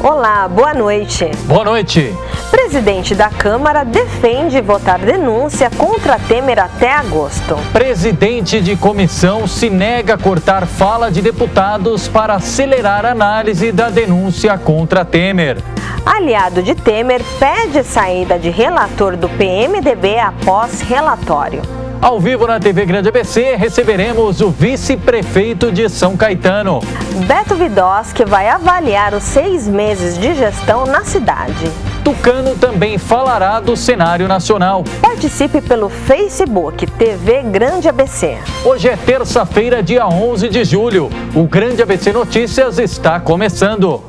Olá, boa noite. Boa noite. Presidente da Câmara defende votar denúncia contra Temer até agosto. Presidente de comissão se nega a cortar fala de deputados para acelerar a análise da denúncia contra Temer. Aliado de Temer pede saída de relator do PMDB após relatório. Ao vivo na TV Grande ABC, receberemos o vice-prefeito de São Caetano. Beto Vidoski vai avaliar os 6 meses de gestão na cidade. Tucano também falará do cenário nacional. Participe pelo Facebook TV Grande ABC. Hoje é terça-feira, dia 11 de julho. O Grande ABC Notícias está começando.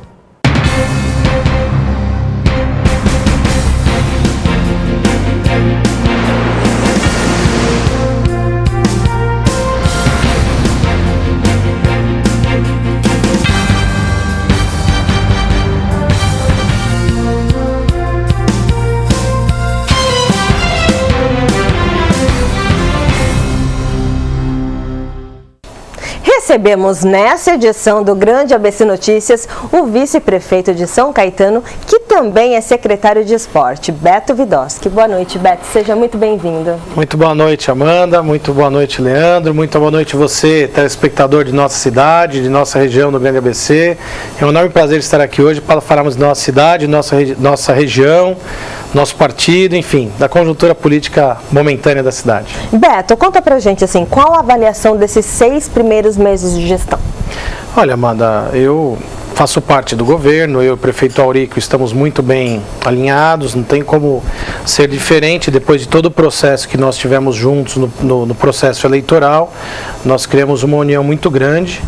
Recebemos nessa edição do Grande ABC Notícias o vice-prefeito de São Caetano, que também é secretário de esporte, Beto Vidoski. Boa noite, Beto. Seja muito bem-vindo. Muito boa noite, Amanda. Muito boa noite, Leandro. Muito boa noite você, telespectador de nossa cidade, de nossa região do Grande ABC. É um enorme prazer estar aqui hoje para falarmos de nossa cidade, nossa região, nosso partido, enfim, da conjuntura política momentânea da cidade. Beto, conta pra gente, assim, qual a avaliação desses 6 primeiros meses de gestão? Olha, Amanda, eu faço parte do governo, eu e o prefeito Aurico estamos muito bem alinhados, não tem como ser diferente depois de todo o processo que nós tivemos juntos no processo eleitoral. Nós criamos uma união muito grande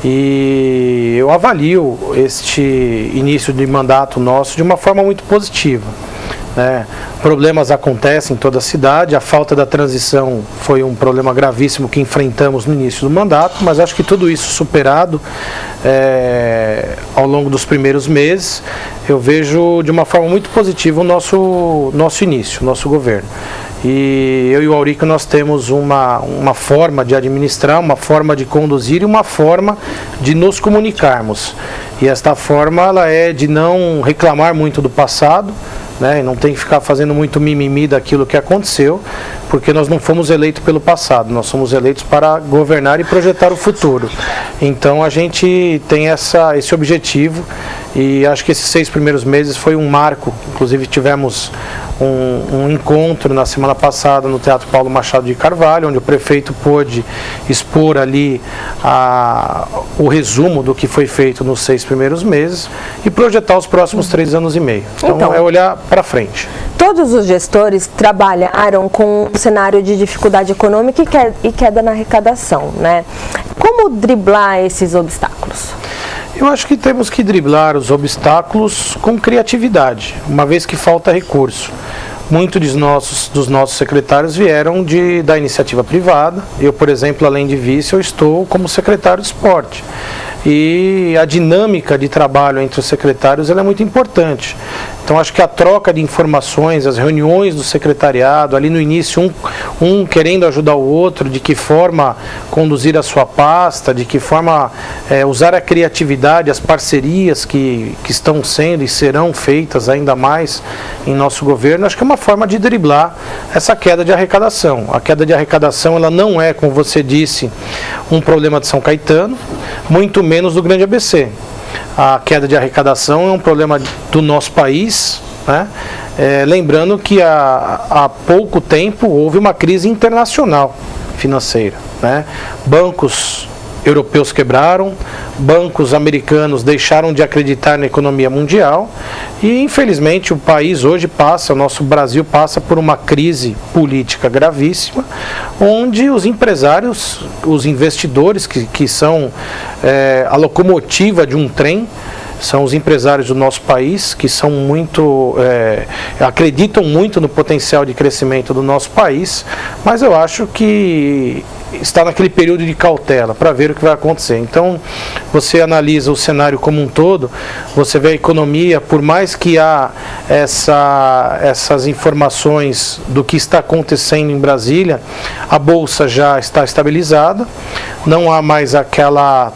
e eu avalio este início de mandato nosso de uma forma muito positiva. Problemas acontecem em toda a cidade, a falta da transição foi um problema gravíssimo que enfrentamos no início do mandato, mas acho que tudo isso superado ao longo dos primeiros meses, eu vejo de uma forma muito positiva o nosso início, o nosso governo. E eu e o Aurico nós temos uma forma de administrar, uma forma de conduzir e uma forma de nos comunicarmos. E esta forma ela é de não reclamar muito do passado, e não tem que ficar fazendo muito mimimi daquilo que aconteceu, porque nós não fomos eleitos pelo passado, nós somos eleitos para governar e projetar o futuro. Então a gente tem esse objetivo e acho que esses 6 primeiros meses foi um marco. Inclusive tivemos um encontro na semana passada no Teatro Paulo Machado de Carvalho, onde o prefeito pôde expor ali o resumo do que foi feito nos 6 primeiros meses e projetar os próximos 3 anos e meio. Então é olhar para frente. Todos os gestores trabalharam com um cenário de dificuldade econômica e queda na arrecadação, né? Como driblar esses obstáculos? Eu acho que temos que driblar os obstáculos com criatividade, uma vez que falta recurso. Muitos dos nossos secretários vieram da iniciativa privada. Eu, por exemplo, além de vice, eu estou como secretário de esporte. E a dinâmica de trabalho entre os secretários ela é muito importante. Então acho que a troca de informações, as reuniões do secretariado, ali no início um querendo ajudar o outro, de que forma conduzir a sua pasta, de que forma usar a criatividade, as parcerias que estão sendo e serão feitas ainda mais em nosso governo, acho que é uma forma de driblar essa queda de arrecadação. A queda de arrecadação ela não é, como você disse, um problema de São Caetano, muito menos do Grande ABC. A queda de arrecadação é um problema do nosso país, lembrando que há pouco tempo houve uma crise internacional financeira. Bancos europeus quebraram, bancos americanos deixaram de acreditar na economia mundial e, infelizmente, o país hoje o nosso Brasil passa por uma crise política gravíssima, onde os empresários, os investidores que são a locomotiva de um trem, são os empresários do nosso país, que são acreditam muito no potencial de crescimento do nosso país, mas eu acho que está naquele período de cautela para ver o que vai acontecer. Então, você analisa o cenário como um todo, você vê a economia, por mais que há essas informações do que está acontecendo em Brasília, a Bolsa já está estabilizada, não há mais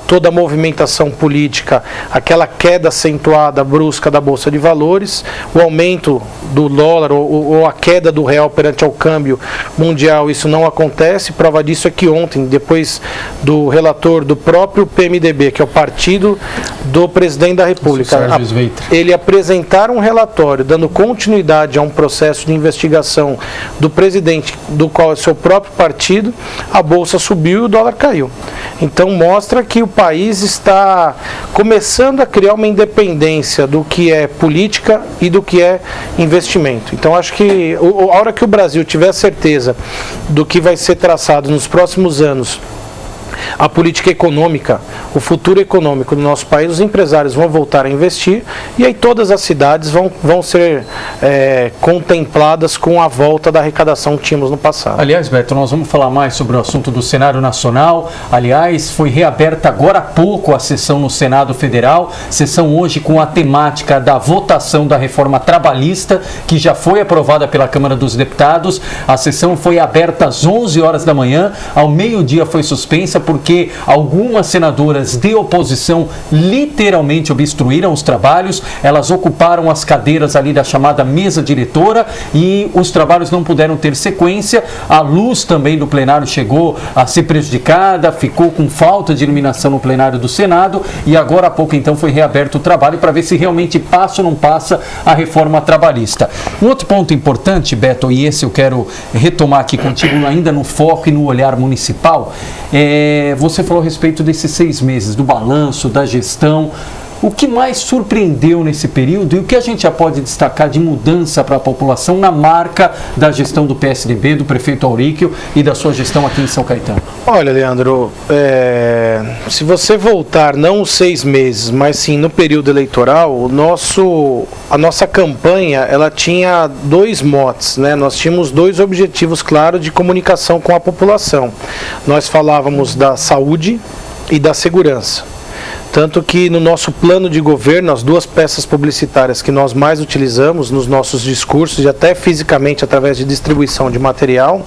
toda a movimentação política, aquela queda acentuada, brusca da Bolsa de Valores, o aumento do dólar ou a queda do real perante ao câmbio mundial, isso não acontece. Prova disso é que ontem, depois do relator do próprio PMDB, que é o partido do presidente da República, ele apresentar um relatório dando continuidade a um processo de investigação do presidente, do qual é seu próprio partido, a Bolsa subiu e o dólar caiu. Então mostra que o país está começando a criar uma independência do que é política e do que é investimento. Então acho que a hora que o Brasil tiver certeza do que vai ser traçado nos próximos anos, a política econômica, o futuro econômico do nosso país, os empresários vão voltar a investir e aí todas as cidades vão ser contempladas com a volta da arrecadação que tínhamos no passado. Aliás, Beto, nós vamos falar mais sobre o assunto do cenário nacional. Aliás, foi reaberta agora há pouco a sessão no Senado Federal, sessão hoje com a temática da votação da reforma trabalhista, que já foi aprovada pela Câmara dos Deputados. A sessão foi aberta às 11 horas da manhã, ao meio-dia foi suspensa, porque algumas senadoras de oposição literalmente obstruíram os trabalhos, elas ocuparam as cadeiras ali da chamada mesa diretora e os trabalhos não puderam ter sequência. A luz também do plenário chegou a ser prejudicada, ficou com falta de iluminação no plenário do Senado e agora há pouco então foi reaberto o trabalho para ver se realmente passa ou não passa a reforma trabalhista. Um outro ponto importante, Beto, e esse eu quero retomar aqui contigo ainda no foco e no olhar municipal, você falou a respeito desses 6 meses, do balanço, da gestão. O que mais surpreendeu nesse período e o que a gente já pode destacar de mudança para a população na marca da gestão do PSDB, do prefeito Auríquio e da sua gestão aqui em São Caetano? Olha, Leandro, se você voltar não os 6 meses, mas sim no período eleitoral, a nossa campanha ela tinha 2 motes, né? Nós tínhamos 2 objetivos claros de comunicação com a população. Nós falávamos da saúde e da segurança. Tanto que no nosso plano de governo, as 2 peças publicitárias que nós mais utilizamos nos nossos discursos e até fisicamente através de distribuição de material,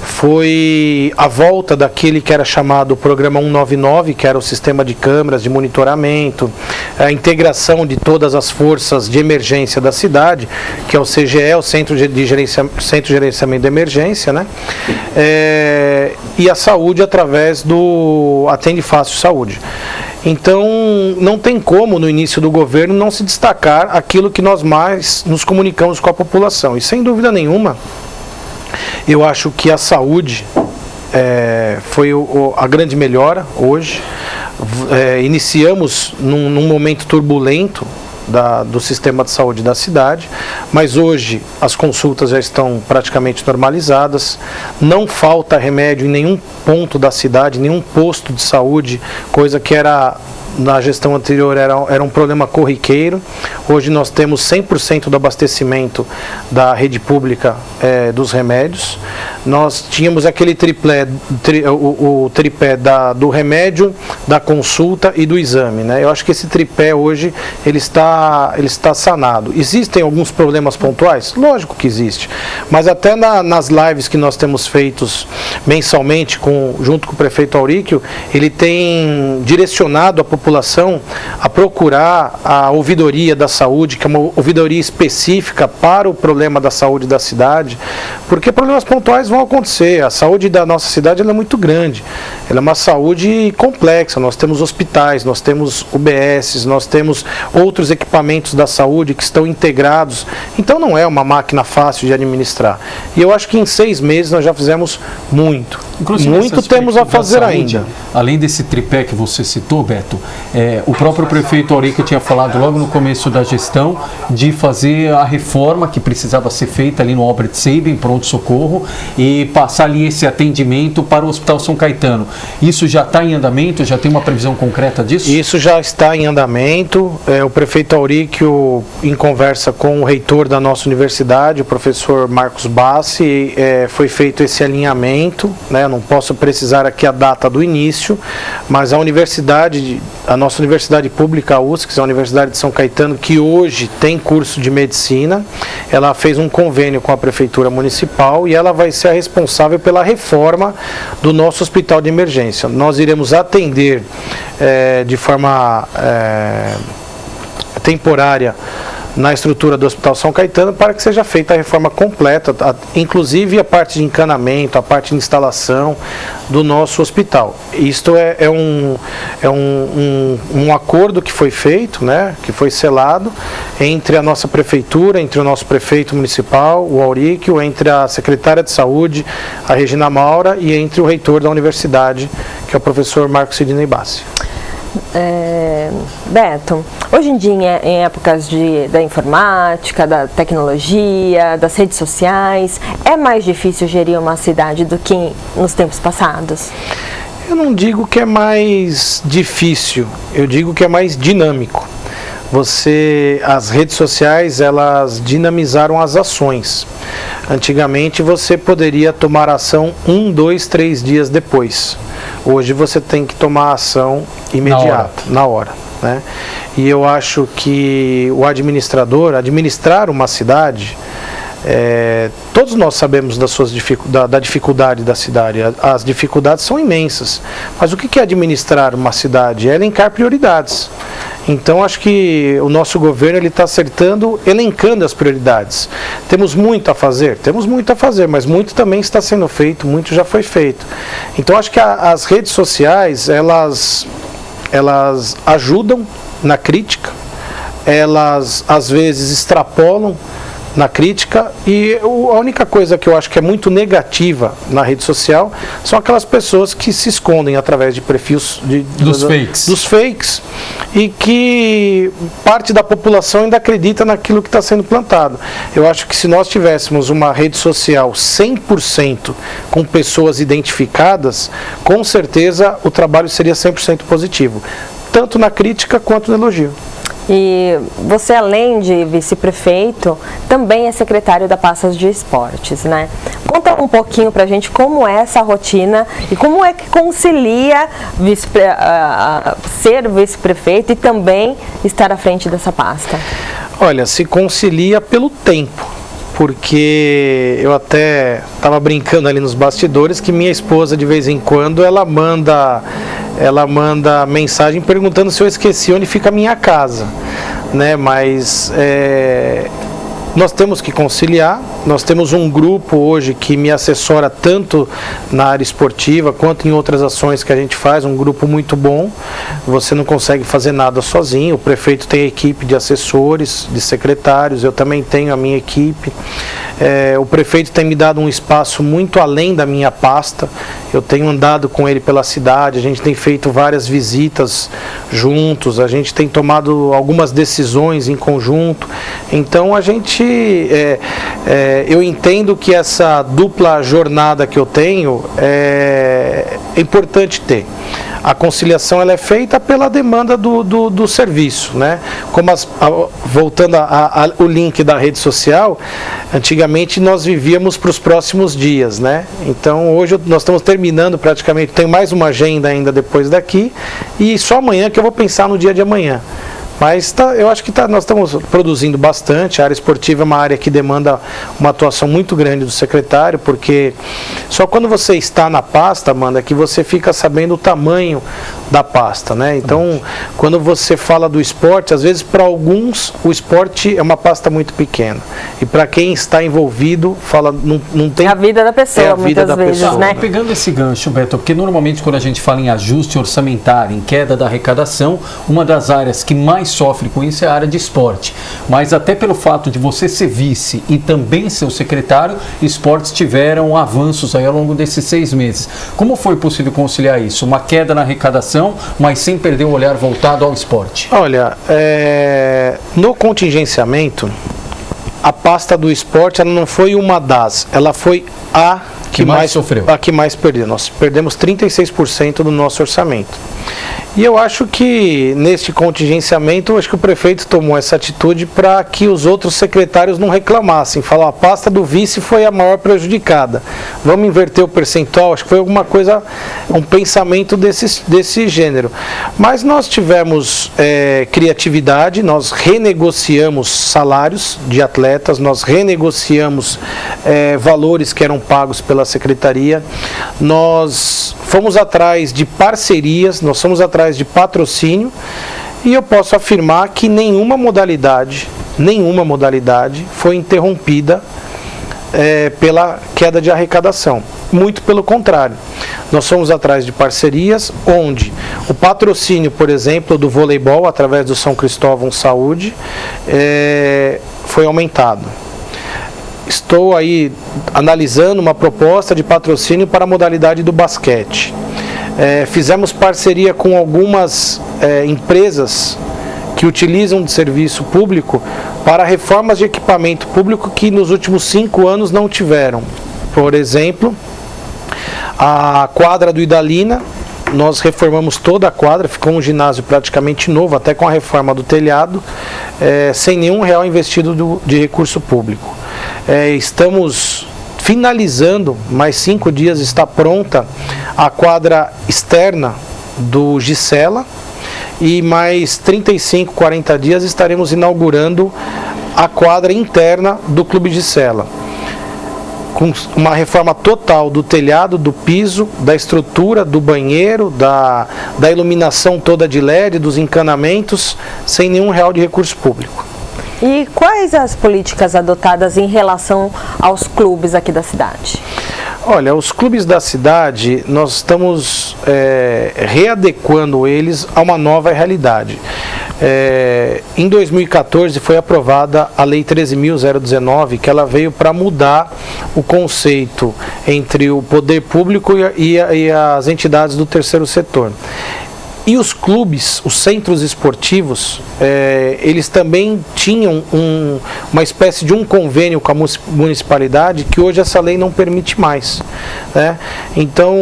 foi a volta daquele que era chamado Programa 199, que era o sistema de câmeras de monitoramento, a integração de todas as forças de emergência da cidade, que é o CGE, o Centro de Gerenciamento de Emergência, né? E a saúde através do Atende Fácil Saúde. Então, não tem como, no início do governo, não se destacar aquilo que nós mais nos comunicamos com a população. E, sem dúvida nenhuma, eu acho que a saúde foi a grande melhora hoje. Iniciamos num momento turbulento do sistema de saúde da cidade, mas hoje as consultas já estão praticamente normalizadas, não falta remédio em nenhum ponto da cidade, nenhum posto de saúde, coisa que na gestão anterior era um problema corriqueiro. Hoje nós temos 100% do abastecimento da rede pública dos remédios. Nós tínhamos aquele tripé, o tripé do remédio, da consulta e do exame, né? Eu acho que esse tripé hoje ele está sanado. Existem alguns problemas pontuais? Lógico que existe, mas até nas lives que nós temos feitos mensalmente junto com o prefeito Auríquio, ele tem direcionado a população a procurar a ouvidoria da saúde, que é uma ouvidoria específica para o problema da saúde da cidade, porque problemas pontuais vão acontecer. A saúde da nossa cidade ela é muito grande, ela é uma saúde complexa. Nós temos hospitais, nós temos UBSs, nós temos outros equipamentos da saúde que estão integrados, então não é uma máquina fácil de administrar. E eu acho que em 6 meses nós já fizemos muito. Inclusive, muito temos a fazer saúde, ainda. Além desse tripé que você citou, Beto, o próprio prefeito Auríquio tinha falado logo no começo da gestão de fazer a reforma que precisava ser feita ali no Albert Sabin, pronto-socorro, e passar ali esse atendimento para o Hospital São Caetano. Isso já está em andamento? Já tem uma previsão concreta disso? Isso já está em andamento. O prefeito Auríquio, em conversa com o reitor da nossa universidade, o professor Marcos Bassi, foi feito esse alinhamento, né? Não posso precisar aqui a data do início, mas a universidade a nossa universidade pública, a USC, a Universidade de São Caetano, que hoje tem curso de medicina, ela fez um convênio com a Prefeitura Municipal e ela vai ser a responsável pela reforma do nosso hospital de emergência. Nós iremos atender de forma temporária na estrutura do Hospital São Caetano para que seja feita a reforma completa, inclusive a parte de encanamento, a parte de instalação do nosso hospital. Isto é um acordo que foi feito, né, que foi selado entre a nossa prefeitura, entre o nosso prefeito municipal, o Auríquio, entre a secretária de saúde, a Regina Maura, e entre o reitor da universidade, que é o professor Marcos Sidney Bassi. Beto, hoje em dia, em épocas da informática, da tecnologia, das redes sociais, é mais difícil gerir uma cidade do que nos tempos passados? Eu não digo que é mais difícil, eu digo que é mais dinâmico. As redes sociais, elas dinamizaram as ações. Antigamente você poderia tomar ação 1, 2, 3 dias depois. Hoje você tem que tomar ação imediata, na hora, né? E eu acho que o administrar uma cidade, todos nós sabemos da dificuldade da cidade. As dificuldades são imensas. Mas o que é administrar uma cidade? É elencar prioridades. Então, acho que o nosso governo está acertando, elencando as prioridades. Temos muito a fazer, mas muito também está sendo feito, muito já foi feito. Então, acho que as redes sociais, elas ajudam na crítica, elas às vezes extrapolam na crítica, e a única coisa que eu acho que é muito negativa na rede social são aquelas pessoas que se escondem através de perfis dos fakes, e que parte da população ainda acredita naquilo que está sendo plantado. Eu acho que se nós tivéssemos uma rede social 100% com pessoas identificadas, com certeza o trabalho seria 100% positivo, tanto na crítica quanto no elogio. E você, além de vice-prefeito, também é secretário da pasta de esportes, né? Conta um pouquinho pra gente como é essa rotina e como é que concilia ser vice-prefeito e também estar à frente dessa pasta. Olha, se concilia pelo tempo, porque eu até estava brincando ali nos bastidores que minha esposa, de vez em quando, ela manda mensagem perguntando se eu esqueci onde fica a minha casa, né? Mas nós temos que conciliar. Nós temos um grupo hoje que me assessora tanto na área esportiva quanto em outras ações que a gente faz, um grupo muito bom. Você não consegue fazer nada sozinho. O prefeito tem equipe de assessores, de secretários, eu também tenho a minha equipe. O prefeito tem me dado um espaço muito além da minha pasta. Eu tenho andado com ele pela cidade, a gente tem feito várias visitas juntos, a gente tem tomado algumas decisões em conjunto. Então a gente, eu entendo que essa dupla jornada que eu tenho é importante ter. A conciliação ela é feita pela demanda do serviço, né? Como voltando o link da rede social, antigamente nós vivíamos para os próximos dias, né? Então hoje nós estamos terminando praticamente, tem mais uma agenda ainda depois daqui, e só amanhã que eu vou pensar no dia de amanhã. Mas eu acho que nós estamos produzindo bastante. A área esportiva é uma área que demanda uma atuação muito grande do secretário, porque só quando você está na pasta, Amanda, que você fica sabendo o tamanho da pasta, né? Então, quando você fala do esporte, às vezes para alguns o esporte é uma pasta muito pequena. E para quem está envolvido, não tem... É a vida da pessoa, muitas vezes, pessoa, né? Pegando esse gancho, Beto, porque normalmente quando a gente fala em ajuste orçamentário, em queda da arrecadação, uma das áreas que mais sofre com isso é a área de esporte. Mas até pelo fato de você ser vice e também ser o secretário, esportes tiveram avanços aí ao longo desses 6 meses. Como foi possível conciliar isso? Uma queda na arrecadação, mas sem perder o olhar voltado ao esporte? Olha, no contingenciamento, a pasta do esporte ela não foi uma das, ela foi a que mais sofreu, a que mais perdeu. Nós perdemos 36% do nosso orçamento. E eu acho que neste contingenciamento, acho que o prefeito tomou essa atitude para que os outros secretários não reclamassem. Falou, a pasta do vice foi a maior prejudicada. Vamos inverter o percentual? Acho que foi alguma coisa, um pensamento desse gênero. Mas nós tivemos criatividade, nós renegociamos salários de atletas, nós renegociamos valores que eram pagos pela secretaria, nós fomos atrás de parcerias, nós fomos atrás de patrocínio, e eu posso afirmar que nenhuma modalidade foi interrompida pela queda de arrecadação. Muito pelo contrário, nós fomos atrás de parcerias onde o patrocínio, por exemplo, do voleibol, através do São Cristóvão Saúde, foi aumentado. Estou aí analisando uma proposta de patrocínio para a modalidade do basquete. Fizemos parceria com algumas empresas que utilizam de serviço público para reformas de equipamento público que nos últimos 5 anos não tiveram. Por exemplo, a quadra do Idalina, nós reformamos toda a quadra, ficou um ginásio praticamente novo, até com a reforma do telhado, sem nenhum real investido de recurso público. Estamos finalizando, mais 5 dias está pronta a quadra externa do Gisela, e mais 35, 40 dias estaremos inaugurando a quadra interna do Clube Gisela, com uma reforma total do telhado, do piso, da estrutura, do banheiro, da iluminação toda de LED, dos encanamentos, sem nenhum real de recurso público. E quais as políticas adotadas em relação aos clubes aqui da cidade? Olha, os clubes da cidade, nós estamos readequando eles a uma nova realidade. Em 2014 foi aprovada a Lei 13.019, que ela veio para mudar o conceito entre o poder público e as entidades do terceiro setor. E os clubes, os centros esportivos, eles também tinham uma espécie de um convênio com a municipalidade que hoje essa lei não permite mais, né? Então,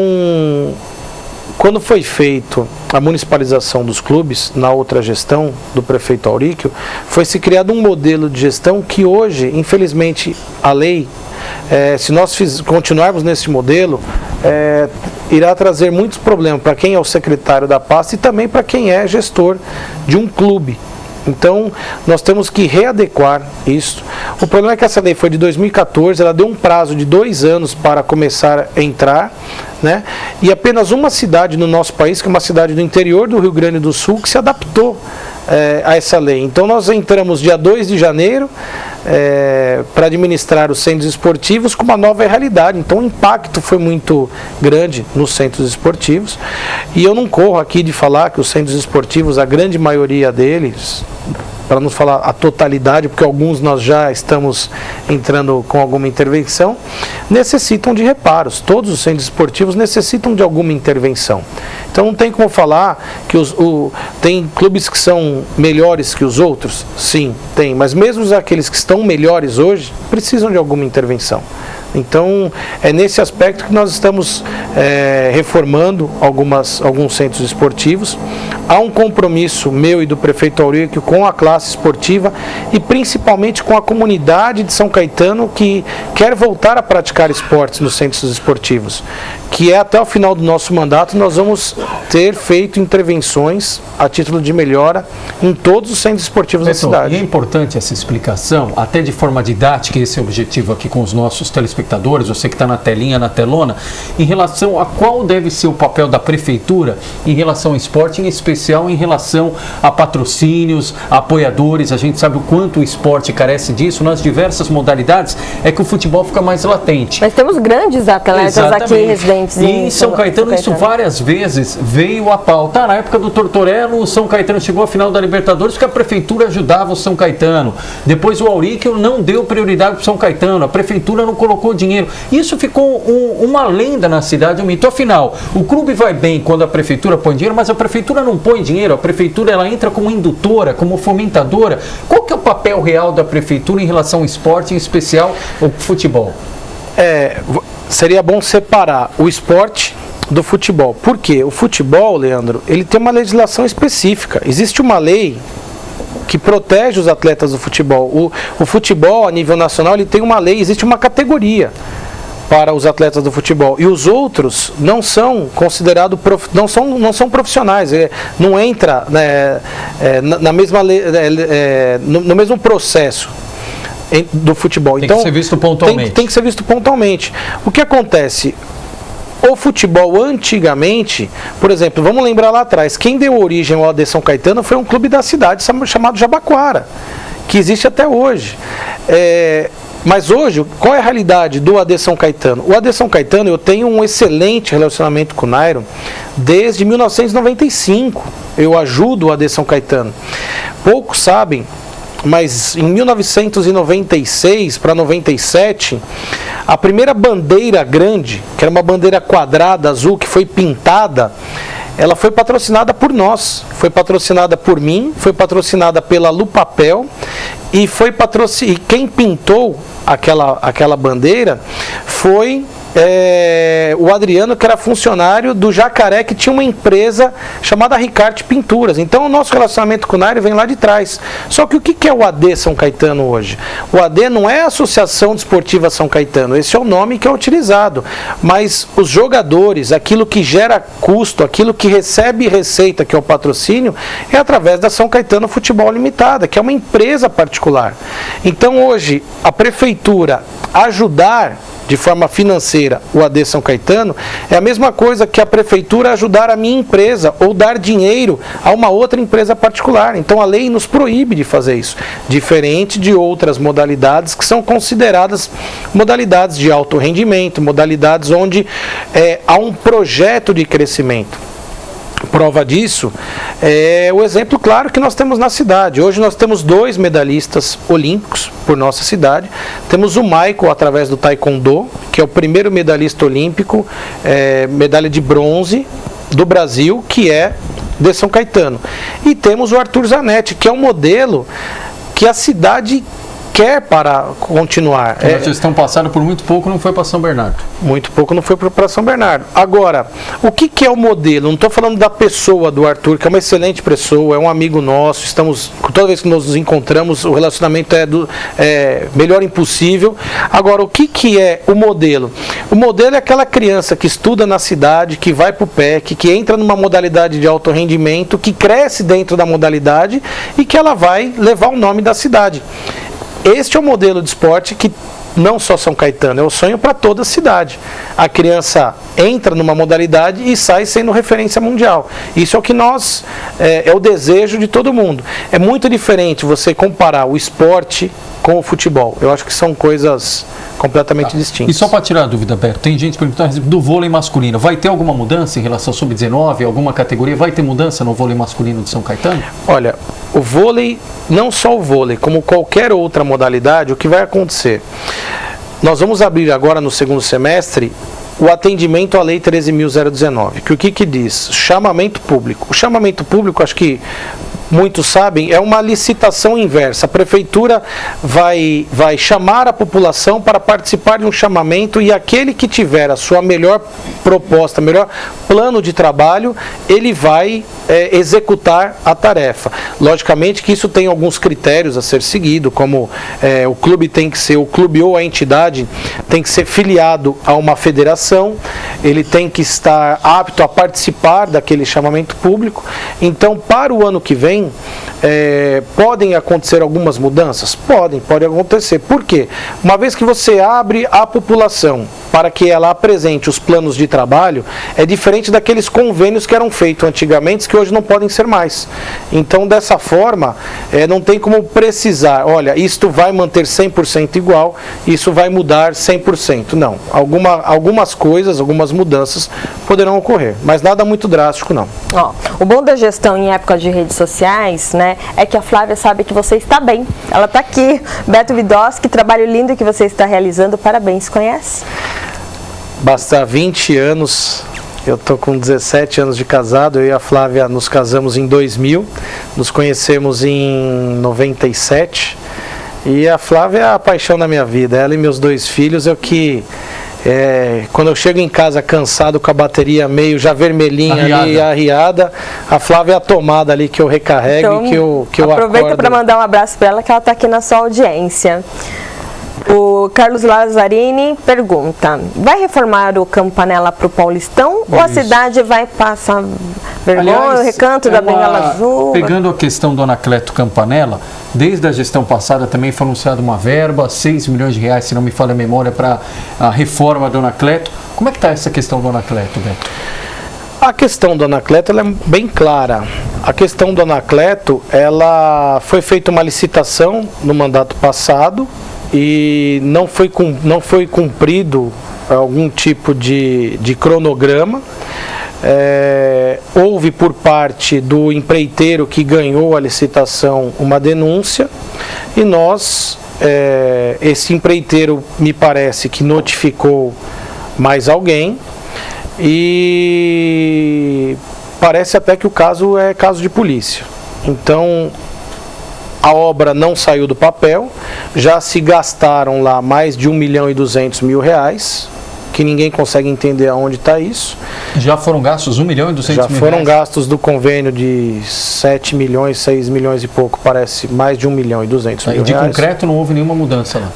quando foi feito a municipalização dos clubes, na outra gestão do prefeito Auríquio, foi se criado um modelo de gestão que hoje, infelizmente, a lei, se nós continuarmos nesse modelo, irá trazer muitos problemas para quem é o secretário da pasta e também para quem é gestor de um clube. Então, nós temos que readequar isso. O problema é que essa lei foi de 2014, ela deu um prazo de 2 anos para começar a entrar, né? E apenas uma cidade no nosso país, que é uma cidade do interior do Rio Grande do Sul, que se adaptou a essa lei. Então, nós entramos dia 2 de janeiro para administrar os centros esportivos com uma nova realidade. Então, o impacto foi muito grande nos centros esportivos. E eu não corro aqui de falar que os centros esportivos, a grande maioria deles, para não falar a totalidade, porque alguns nós já estamos entrando com alguma intervenção, necessitam de reparos. Todos os centros esportivos necessitam de alguma intervenção. Então não tem como falar que tem clubes que são melhores que os outros? Sim, tem. Mas mesmo aqueles que estão melhores hoje, precisam de alguma intervenção. Então, é nesse aspecto que nós estamos reformando alguns centros esportivos. Há um compromisso meu e do prefeito Auríquio com a classe esportiva e principalmente com a comunidade de São Caetano que quer voltar a praticar esportes nos centros esportivos, que até o final do nosso mandato nós vamos ter feito intervenções a título de melhora em todos os centros esportivos da cidade. E é importante essa explicação, até de forma didática, esse é o objetivo aqui com os nossos telespectadores, você que está na telinha, na telona, em relação a qual deve ser o papel da prefeitura em relação ao esporte, em especial em relação a patrocínios, a apoiadores. A gente sabe o quanto o esporte carece disso nas diversas modalidades, é que o futebol fica mais latente. Mas temos grandes atletas aqui residentes em São Caetano, isso várias vezes veio a pauta. Na época do Tortorello, o São Caetano chegou à final da Libertadores porque a prefeitura ajudava o São Caetano. Depois o Auríquio não deu prioridade para o São Caetano, a prefeitura não colocou dinheiro. Isso ficou uma lenda na cidade, um mito. Afinal, o clube vai bem quando a prefeitura põe dinheiro, mas a prefeitura não põe dinheiro. A prefeitura ela entra como indutora, como fomentadora. Qual que é o papel real da prefeitura em relação ao esporte, em especial o futebol? Seria bom separar o esporte do futebol. Por quê? O futebol, Leandro, ele tem uma legislação específica. Existe uma lei que protege os atletas do futebol. O futebol, a nível nacional, ele tem uma lei, existe uma categoria para os atletas do futebol. E os outros não são considerados, não são profissionais, não entra, né, na mesma lei, no mesmo processo do futebol. Tem que ser visto pontualmente. Tem que ser visto pontualmente. O que acontece? O futebol antigamente, por exemplo, vamos lembrar lá atrás, quem deu origem ao AD São Caetano foi um clube da cidade chamado Jabaquara, que existe até hoje. Mas hoje, qual é a realidade do AD São Caetano? O AD São Caetano, eu tenho um excelente relacionamento com o Nairo desde 1995. Eu ajudo o AD São Caetano. Poucos sabem, mas em 1996 para 97, a primeira bandeira grande, que era uma bandeira quadrada azul que foi pintada, ela foi patrocinada por nós, foi patrocinada por mim, foi patrocinada pela Lupapel e quem pintou aquela bandeira foi o Adriano, que era funcionário do Jacaré, que tinha uma empresa chamada Ricarte Pinturas. Então o nosso relacionamento com o Nairo vem lá de trás. Só que o que é o AD São Caetano hoje? O AD não é a Associação Desportiva São Caetano, esse é o nome que é utilizado. Mas os jogadores, aquilo que gera custo, aquilo que recebe receita, que é o patrocínio, é através da São Caetano Futebol Limitada, que é uma empresa particular. Então hoje, a prefeitura ajudar de forma financeira o AD São Caetano é a mesma coisa que a prefeitura ajudar a minha empresa ou dar dinheiro a uma outra empresa particular. Então a lei nos proíbe de fazer isso, diferente de outras modalidades que são consideradas modalidades de alto rendimento, modalidades onde há um projeto de crescimento. Prova disso é o exemplo claro que nós temos na cidade. Hoje nós temos 2 medalhistas olímpicos por nossa cidade. Temos o Michael, através do Taekwondo, que é o primeiro medalhista olímpico, medalha de bronze do Brasil, que é de São Caetano. E temos o Arthur Zanetti, que é um modelo que a cidade quer para continuar. Na gestão passada, por muito pouco, não foi para São Bernardo. Muito pouco não foi para São Bernardo. Agora, o que é o modelo? Não estou falando da pessoa do Arthur, que é uma excelente pessoa, é um amigo nosso, toda vez que nós nos encontramos, o relacionamento é melhor impossível. Agora, o que é o modelo? O modelo é aquela criança que estuda na cidade, que vai para o PEC, que entra numa modalidade de alto rendimento, que cresce dentro da modalidade e que ela vai levar o nome da cidade. Este é o modelo de esporte que não só São Caetano, é o sonho para toda a cidade. A criança entra numa modalidade e sai sendo referência mundial. Isso é o que é o desejo de todo mundo. É muito diferente você comparar o esporte com o futebol. Eu acho que são coisas completamente distintas. E só para tirar a dúvida, Beto, tem gente perguntando do vôlei masculino. Vai ter alguma mudança em relação ao sub-19, alguma categoria? Vai ter mudança no vôlei masculino de São Caetano? Olha, o vôlei, não só o vôlei, como qualquer outra modalidade, o que vai acontecer? Nós vamos abrir agora no segundo semestre o atendimento à Lei 13.019, que o que diz? Chamamento público. O chamamento público, acho que muitos sabem, é uma licitação inversa. A prefeitura vai chamar a população para participar de um chamamento e aquele que tiver a sua melhor proposta, melhor plano de trabalho, ele vai executar a tarefa. Logicamente que isso tem alguns critérios a ser seguido, como o clube tem que ser, o clube ou a entidade tem que ser filiado a uma federação, ele tem que estar apto a participar daquele chamamento público. Então, para o ano que vem, podem acontecer algumas mudanças? Podem acontecer. Por quê? Uma vez que você abre a população para que ela apresente os planos de trabalho, é diferente daqueles convênios que eram feitos antigamente, que hoje não podem ser mais. Então, dessa forma, não tem como precisar, olha, isto vai manter 100% igual, isso vai mudar 100%. Não. Algumas coisas, algumas mudanças poderão ocorrer, mas nada muito drástico, não. O bom da gestão em época de redes sociais, né, é que a Flávia sabe que você está bem. Ela está aqui. Beto Vidós, que trabalho lindo que você está realizando. Parabéns, conhece? Basta 20 anos, eu estou com 17 anos de casado, eu e a Flávia nos casamos em 2000, nos conhecemos em 97, e a Flávia é a paixão da minha vida, ela e meus 2 filhos é o que Quando eu chego em casa cansado, com a bateria meio já vermelhinha ali, arriada, a Flávia é a tomada ali que eu recarrego, então, e que eu aproveita acordo. para mandar um abraço para ela, que ela está aqui na sua audiência. O Carlos Lazzarini pergunta: vai reformar o Campanella para o Paulistão ou a cidade vai passar vergonha, o recanto da Bengala Azul? Pegando a questão do Anacleto Campanella, desde a gestão passada também foi anunciada uma verba, 6 milhões de reais, se não me falha a memória, para a reforma do Anacleto. Como é que está essa questão do Anacleto, Beto? A questão do Anacleto ela é bem clara. A questão do Anacleto, ela foi feita uma licitação no mandato passado e não foi cumprido algum tipo de cronograma. Houve por parte do empreiteiro que ganhou a licitação uma denúncia e nós, esse empreiteiro me parece que notificou mais alguém e parece até que o caso é caso de polícia. Então a obra não saiu do papel, já se gastaram lá mais de 1.200.000 reais, que ninguém consegue entender aonde está isso. Já foram gastos 1.200.000 Já foram reais? gastos do convênio de 7 milhões, 6 milhões e pouco, parece mais de 1.200.000 reais. E de concreto não houve nenhuma mudança lá?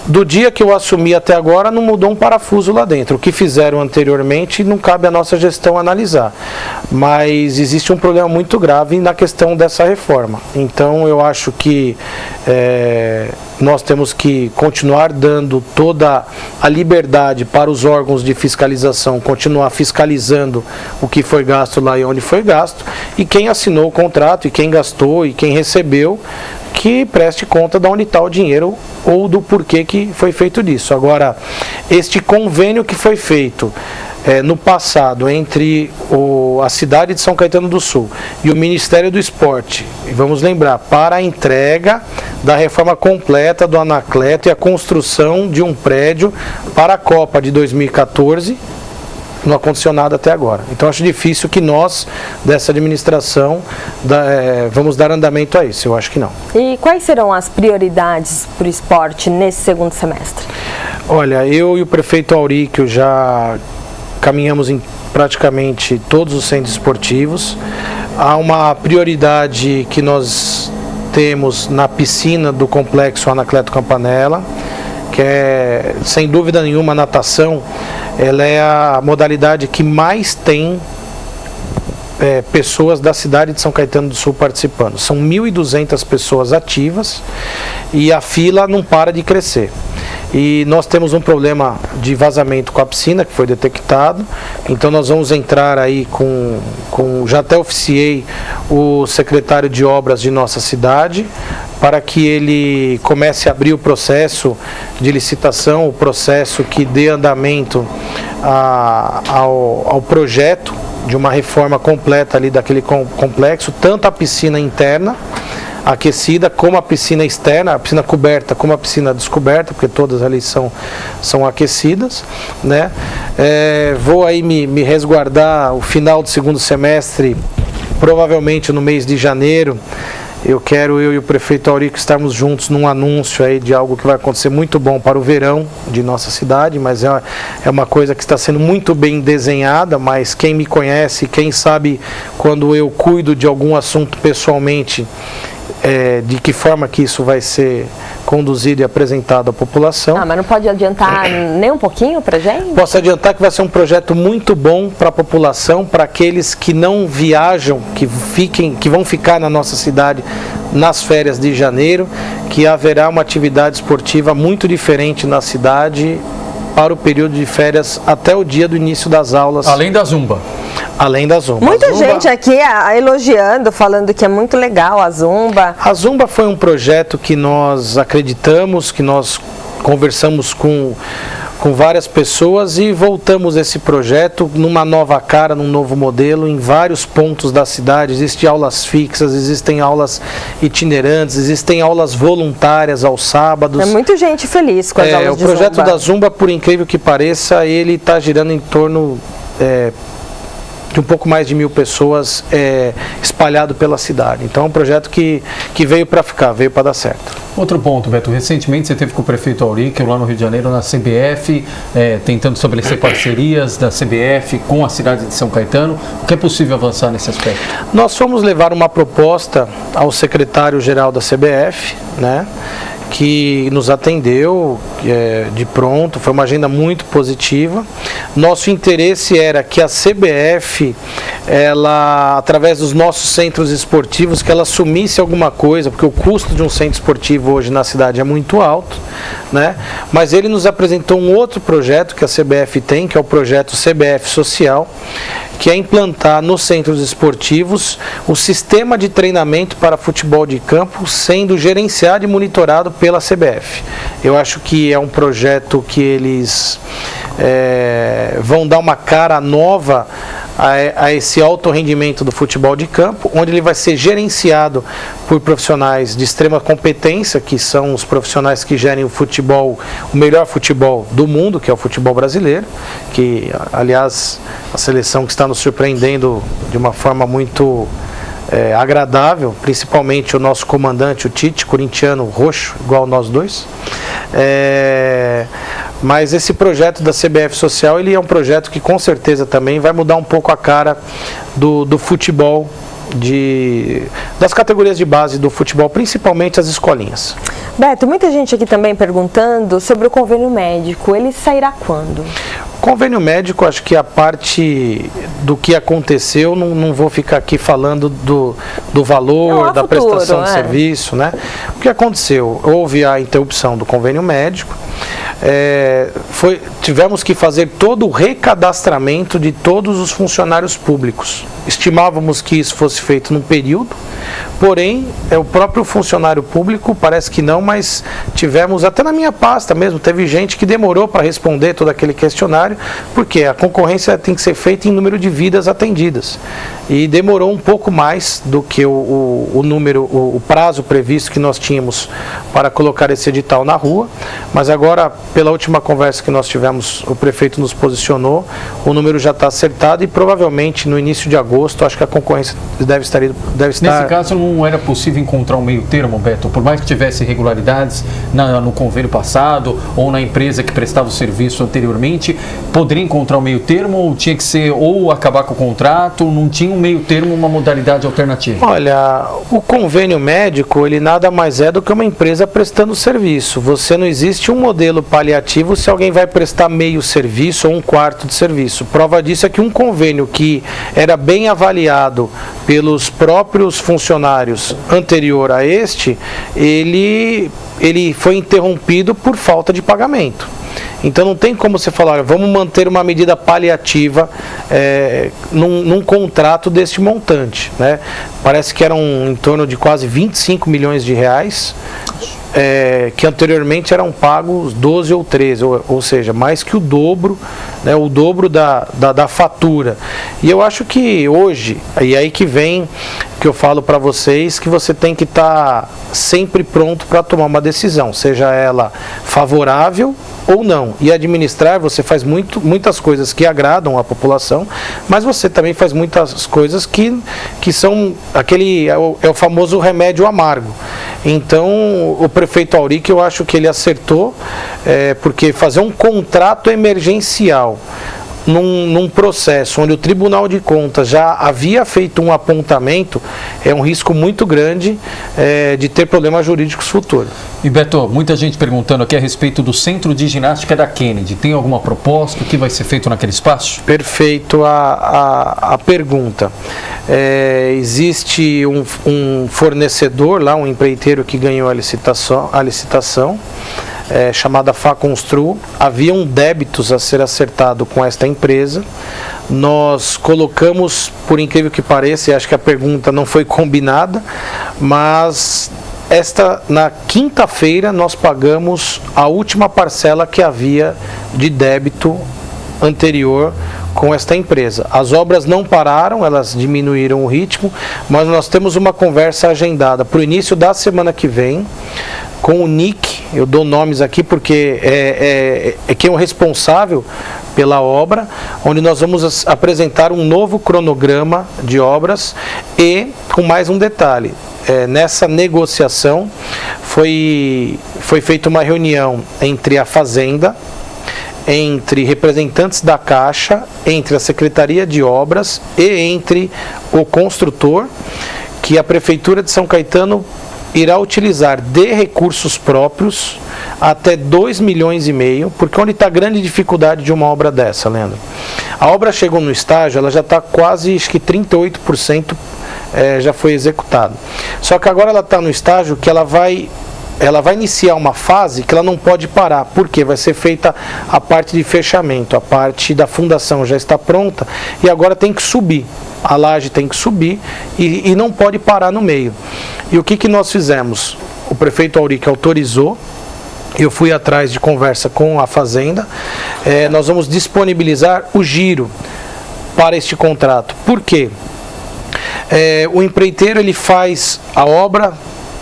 Do dia que eu assumi até agora não mudou um parafuso lá dentro. O que fizeram anteriormente não cabe à nossa gestão analisar. Mas existe um problema muito grave na questão dessa reforma. Então eu acho que nós temos que continuar dando toda a liberdade para os órgãos de fiscalização, continuar fiscalizando o que foi gasto lá e onde foi gasto. E quem assinou o contrato, e quem gastou, e quem recebeu, que preste conta de onde está o dinheiro ou do porquê que foi feito disso. Agora, este convênio que foi feito no passado entre a cidade de São Caetano do Sul e o Ministério do Esporte, e vamos lembrar, para a entrega da reforma completa do Anacleto e a construção de um prédio para a Copa de 2014, não aconteceu nada até agora. Então acho difícil que nós, dessa administração, vamos dar andamento a isso. Eu acho que não. E quais serão as prioridades para o esporte nesse segundo semestre? Olha, eu e o prefeito Auríquio já caminhamos em praticamente todos os centros esportivos. Há uma prioridade que nós temos na piscina do complexo Anacleto Campanella, que é, sem dúvida nenhuma, a natação. Ela é a modalidade que mais tem pessoas da cidade de São Caetano do Sul participando. São 1.200 pessoas ativas e a fila não para de crescer. E nós temos um problema de vazamento com a piscina, que foi detectado. Então nós vamos entrar aí já até oficiei o secretário de obras de nossa cidade, para que ele comece a abrir o processo de licitação, o processo que dê andamento ao projeto de uma reforma completa ali daquele complexo, tanto a piscina interna, aquecida, como a piscina externa, a piscina coberta como a piscina descoberta, porque todas ali são aquecidas, né? Vou aí me resguardar o final do segundo semestre, provavelmente no mês de janeiro. Eu e o prefeito Auríquio estarmos juntos num anúncio aí de algo que vai acontecer muito bom para o verão de nossa cidade, mas é uma coisa que está sendo muito bem desenhada, mas quem me conhece, quem sabe quando eu cuido de algum assunto pessoalmente, de que forma que isso vai ser conduzido e apresentado à população. Mas não pode adiantar nem um pouquinho para a gente? Posso adiantar que vai ser um projeto muito bom para a população, para aqueles que não viajam, que vão ficar na nossa cidade nas férias de janeiro, que haverá uma atividade esportiva muito diferente na cidade para o período de férias até o dia do início das aulas. Além da Zumba. Além da Zumba. Muita gente aqui elogiando, falando que é muito legal a Zumba. A Zumba foi um projeto que nós acreditamos, que nós conversamos com várias pessoas e voltamos esse projeto numa nova cara, num novo modelo, em vários pontos da cidade. Existem aulas fixas, existem aulas itinerantes, existem aulas voluntárias aos sábados. É muita gente feliz com as aulas de Zumba. O projeto da Zumba, por incrível que pareça, ele está girando em torno de um pouco mais de 1.000 pessoas espalhado pela cidade. Então é um projeto que veio para ficar, veio para dar certo. Outro ponto, Beto, recentemente você teve com o prefeito Auric, lá no Rio de Janeiro, na CBF, tentando estabelecer parcerias da CBF com a cidade de São Caetano. O que é possível avançar nesse aspecto? Nós fomos levar uma proposta ao secretário-geral da CBF, né, que nos atendeu de pronto, foi uma agenda muito positiva. Nosso interesse era que a CBF, ela, através dos nossos centros esportivos, que ela assumisse alguma coisa, porque o custo de um centro esportivo hoje na cidade é muito alto, né? Mas ele nos apresentou um outro projeto que a CBF tem, que é o projeto CBF Social, que é implantar nos centros esportivos o sistema de treinamento para futebol de campo, sendo gerenciado e monitorado pela CBF. Eu acho que é um projeto que eles vão dar uma cara nova a esse alto rendimento do futebol de campo, onde ele vai ser gerenciado por profissionais de extrema competência, que são os profissionais que gerem o futebol, o melhor futebol do mundo, que é o futebol brasileiro, que, aliás, a seleção que está nos surpreendendo de uma forma muito agradável, principalmente o nosso comandante, o Tite, corintiano roxo, igual nós dois. Mas esse projeto da CBF Social, ele é um projeto que com certeza também vai mudar um pouco a cara do futebol, das categorias de base do futebol, principalmente as escolinhas. Beto, muita gente aqui também perguntando sobre o convênio médico. Ele sairá quando? Convênio médico, acho que a parte do que aconteceu, não vou ficar aqui falando do valor, da futuro, prestação de serviço, né? O que aconteceu? Houve a interrupção do convênio médico, tivemos que fazer todo o recadastramento de todos os funcionários públicos. Estimávamos que isso fosse feito num período, porém, o próprio funcionário público, parece que não, mas tivemos, até na minha pasta mesmo, teve gente que demorou para responder todo aquele questionário, porque a concorrência tem que ser feita em número de vidas atendidas. E demorou um pouco mais do que o prazo previsto que nós tínhamos para colocar esse edital na rua, mas agora, pela última conversa que nós tivemos, o prefeito nos posicionou, o número já está acertado e provavelmente no início de agosto, acho que a concorrência deve estar... Nesse caso, não era possível encontrar um meio termo, Beto? Por mais que tivesse irregularidades no convênio passado ou na empresa que prestava o serviço anteriormente, poderia encontrar um meio termo ou tinha que ser ou acabar com o contrato? Não tinha um meio termo, uma modalidade alternativa? Olha, o convênio médico, ele nada mais é do que uma empresa prestando serviço. Não existe um modelo paliativo se alguém vai prestar meio serviço ou um quarto de serviço. Prova disso é que um convênio que era bem avaliado pelos próprios funcionários anterior a este, ele foi interrompido por falta de pagamento. Então não tem como você falar, olha, vamos manter uma medida paliativa num contrato deste montante, né? Parece que eram em torno de quase 25 milhões de reais, que anteriormente eram pagos 12 ou 13, ou seja, mais que o dobro, né, o dobro da fatura. E eu acho que hoje, e aí que vem que eu falo para vocês, que você tem que estar sempre pronto para tomar uma decisão, seja ela favorável ou não. E administrar, você faz muitas coisas que agradam a população, mas você também faz muitas coisas que são é o famoso remédio amargo. Então, o prefeito Auric, eu acho que ele acertou, porque fazer um contrato emergencial num processo onde o Tribunal de Contas já havia feito um apontamento, é um risco muito grande de ter problemas jurídicos futuros. E Beto, muita gente perguntando aqui a respeito do Centro de Ginástica da Kennedy. Tem alguma proposta? O que vai ser feito naquele espaço? Perfeito a pergunta. Existe um fornecedor lá, um empreiteiro que ganhou a licitação, chamada Faconstru. Haviam débitos a ser acertado com esta empresa. Nós colocamos, por incrível que pareça, e acho que a pergunta não foi combinada, mas na quinta-feira nós pagamos a última parcela que havia de débito anterior com esta empresa. As obras não pararam, elas diminuíram o ritmo, mas nós temos uma conversa agendada para o início da semana que vem com o NIC. Eu dou nomes aqui porque é quem é o responsável pela obra, onde nós vamos apresentar um novo cronograma de obras e com mais um detalhe. nessa negociação, foi feita uma reunião entre a Fazenda, entre representantes da Caixa, entre a Secretaria de Obras e entre o construtor, que a Prefeitura de São Caetano irá utilizar de recursos próprios até 2,5 milhões, porque onde está a grande dificuldade de uma obra dessa, Leandro? A obra chegou no estágio, ela já está quase, acho que 38% já foi executado. Só que agora ela está no estágio que ela vai iniciar uma fase que ela não pode parar, porque vai ser feita a parte de fechamento, a parte da fundação já está pronta e agora tem que subir. A laje tem que subir e não pode parar no meio. E o que nós fizemos? O prefeito Auric autorizou, eu fui atrás de conversa com a Fazenda, nós vamos disponibilizar o giro para este contrato. Por quê? O empreiteiro ele faz a obra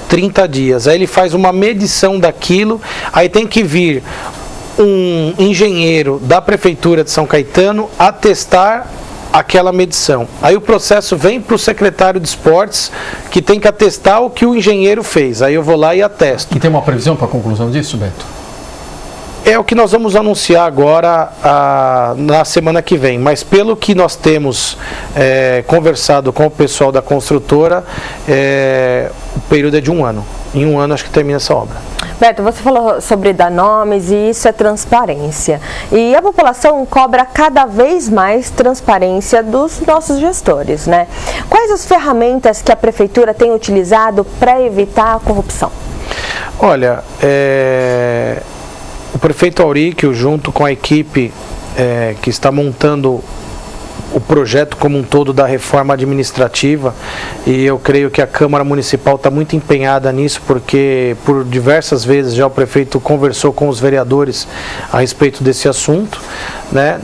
30 dias, aí ele faz uma medição daquilo, aí tem que vir um engenheiro da Prefeitura de São Caetano atestar aquela medição. Aí o processo vem para o secretário de esportes, que tem que atestar o que o engenheiro fez. Aí eu vou lá e atesto. E tem uma previsão para a conclusão disso, Beto? É o que nós vamos anunciar agora na semana que vem. Mas pelo que nós temos conversado com o pessoal da construtora, o período é de 1 ano. Em 1 ano acho que termina essa obra. Beto, você falou sobre dar nomes e isso é transparência. E a população cobra cada vez mais transparência dos nossos gestores, né? Quais as ferramentas que a Prefeitura tem utilizado para evitar a corrupção? Olha, o prefeito Auric, junto com a equipe que está montando o projeto como um todo da reforma administrativa, e eu creio que a Câmara Municipal está muito empenhada nisso, porque por diversas vezes já o prefeito conversou com os vereadores a respeito desse assunto, né?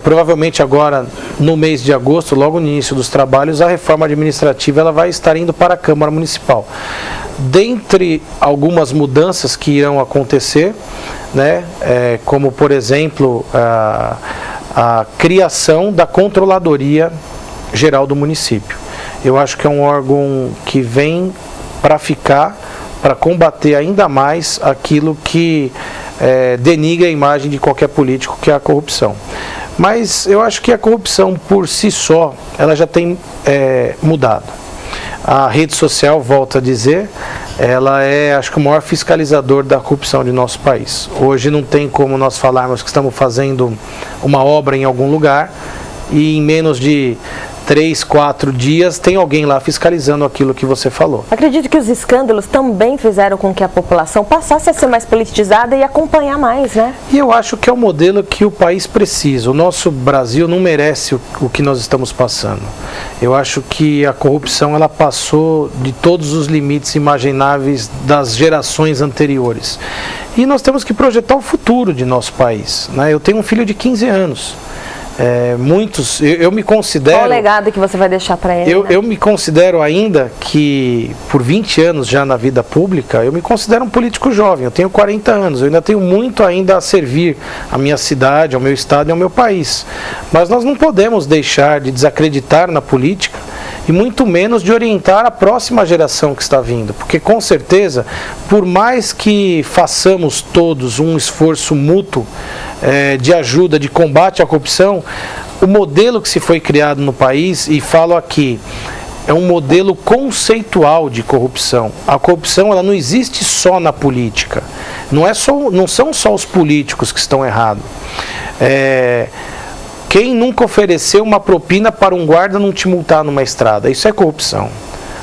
Provavelmente agora no mês de agosto, logo no início dos trabalhos, a reforma administrativa ela vai estar indo para a Câmara Municipal. Dentre algumas mudanças que irão acontecer, né? Como por exemplo a criação da Controladoria Geral do município. Eu acho que é um órgão que vem para ficar, para combater ainda mais aquilo que denigra a imagem de qualquer político, que é a corrupção. Mas eu acho que a corrupção por si só, ela já tem mudado. A rede social, volto a dizer, ela é, acho que, o maior fiscalizador da corrupção de nosso país. Hoje não tem como nós falarmos que estamos fazendo uma obra em algum lugar e em menos de 3, 4 dias tem alguém lá fiscalizando aquilo que você falou. Acredito que os escândalos também fizeram com que a população passasse a ser mais politizada e acompanhar mais, né? E eu acho que é o modelo que o país precisa. O nosso Brasil não merece o que nós estamos passando. Eu acho que a corrupção ela passou de todos os limites imagináveis das gerações anteriores. E nós temos que projetar o futuro de nosso país, né? Eu tenho um filho de 15 anos. Eu me considero... Qual o legado que você vai deixar para ele? Eu me considero ainda que, por 20 anos já na vida pública, eu me considero um político jovem. Eu tenho 40 anos, eu ainda tenho muito ainda a servir à minha cidade, ao meu estado e ao meu país. Mas nós não podemos deixar de desacreditar na política e muito menos de orientar a próxima geração que está vindo. Porque, com certeza, por mais que façamos todos um esforço mútuo de ajuda, de combate à corrupção, o modelo que se foi criado no país, e falo aqui, é um modelo conceitual de corrupção. A corrupção ela não existe só na política. Não são só os políticos que estão errados. Quem nunca ofereceu uma propina para um guarda não te multar numa estrada? Isso é corrupção.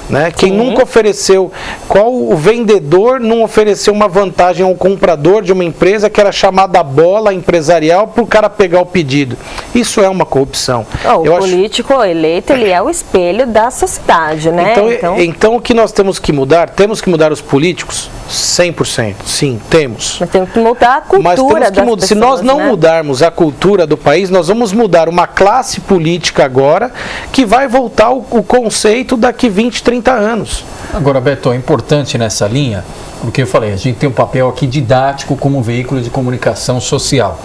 Né? Quem nunca ofereceu, qual o vendedor não ofereceu uma vantagem ao comprador de uma empresa que era chamada bola empresarial para o cara pegar o pedido? Isso é uma corrupção. O político eleito, ele é o espelho da sociedade, né? Então o que nós temos que mudar? Temos que mudar os políticos? 100%, sim, temos. Mas temos que mudar a cultura das pessoas, se nós não né? mudarmos a cultura do país, nós vamos mudar uma classe política agora que vai voltar o conceito daqui 20, 30 anos. Agora, Beto, é importante nessa linha, porque eu falei, a gente tem um papel aqui didático como veículo de comunicação social.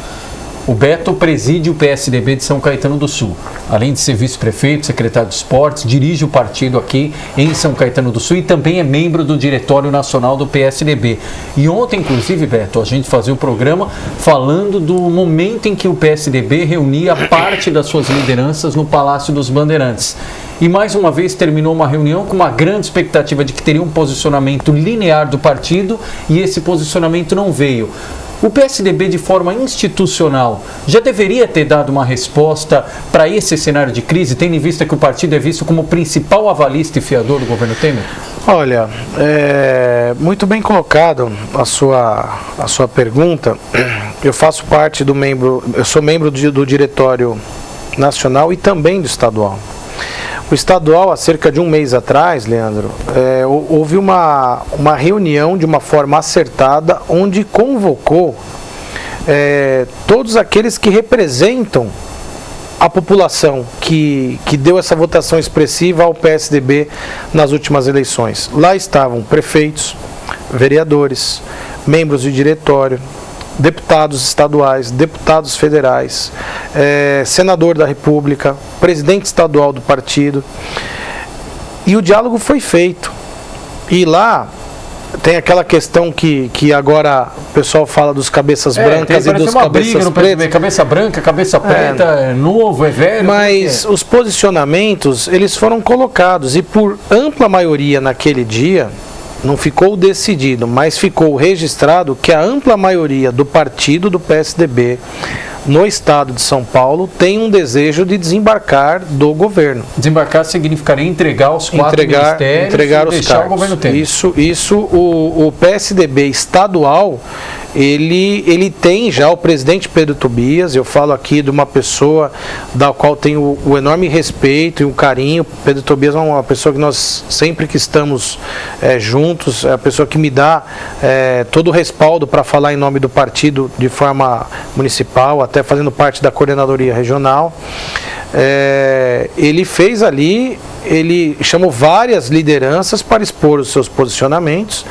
O Beto preside o PSDB de São Caetano do Sul. Além de ser vice-prefeito, secretário de esportes, dirige o partido aqui em São Caetano do Sul e também é membro do Diretório Nacional do PSDB. E ontem, inclusive, Beto, a gente fazia o programa falando do momento em que o PSDB reunia parte das suas lideranças no Palácio dos Bandeirantes. E mais uma vez terminou uma reunião com uma grande expectativa de que teria um posicionamento linear do partido e esse posicionamento não veio. O PSDB, de forma institucional, já deveria ter dado uma resposta para esse cenário de crise, tendo em vista que o partido é visto como o principal avalista e fiador do governo Temer? Olha, muito bem colocado a sua pergunta. Eu faço parte eu sou membro do Diretório Nacional e também do Estadual. O estadual, há cerca de um mês atrás, Leandro, houve uma reunião de uma forma acertada, onde convocou todos aqueles que representam a população que deu essa votação expressiva ao PSDB nas últimas eleições. Lá estavam prefeitos, vereadores, membros de diretório, deputados estaduais, deputados federais, senador da República, presidente estadual do partido. E o diálogo foi feito. E lá tem aquela questão que agora o pessoal fala dos cabeças brancas e dos cabeças pretas. Cabeça branca, cabeça preta, é novo, é velho. Mas os posicionamentos, eles foram colocados e por ampla maioria naquele dia, não ficou decidido, mas ficou registrado que a ampla maioria do partido do PSDB no estado de São Paulo tem um desejo de desembarcar do governo. Desembarcar significaria entregar os quatro ministérios entregar e os deixar cargos. O governo Temer. Isso o PSDB estadual, ele tem já o presidente Pedro Tobias. Eu falo aqui de uma pessoa da qual tenho o enorme respeito e um carinho. Pedro Tobias é uma pessoa que nós, sempre que estamos juntos, é a pessoa que me dá todo o respaldo para falar em nome do partido de forma municipal, até fazendo parte da coordenadoria regional. Ele fez ali, ele chamou várias lideranças para expor os seus posicionamentos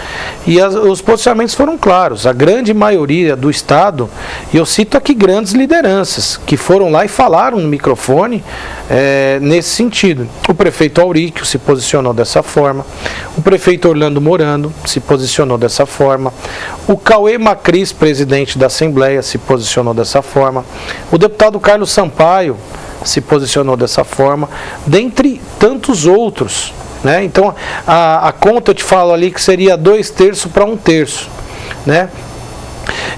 e os posicionamentos foram claros. A grande maioria do estado, e eu cito aqui grandes lideranças que foram lá e falaram no microfone nesse sentido. O prefeito Auríquio se posicionou dessa forma, o prefeito Orlando Morando se posicionou dessa forma, o Cauê Macris, presidente da Assembleia, se posicionou dessa forma, o deputado Carlos Sampaio se posicionou dessa forma, dentre tantos outros, né? Então, a conta eu te falo ali que seria 2/3 para 1/3, né?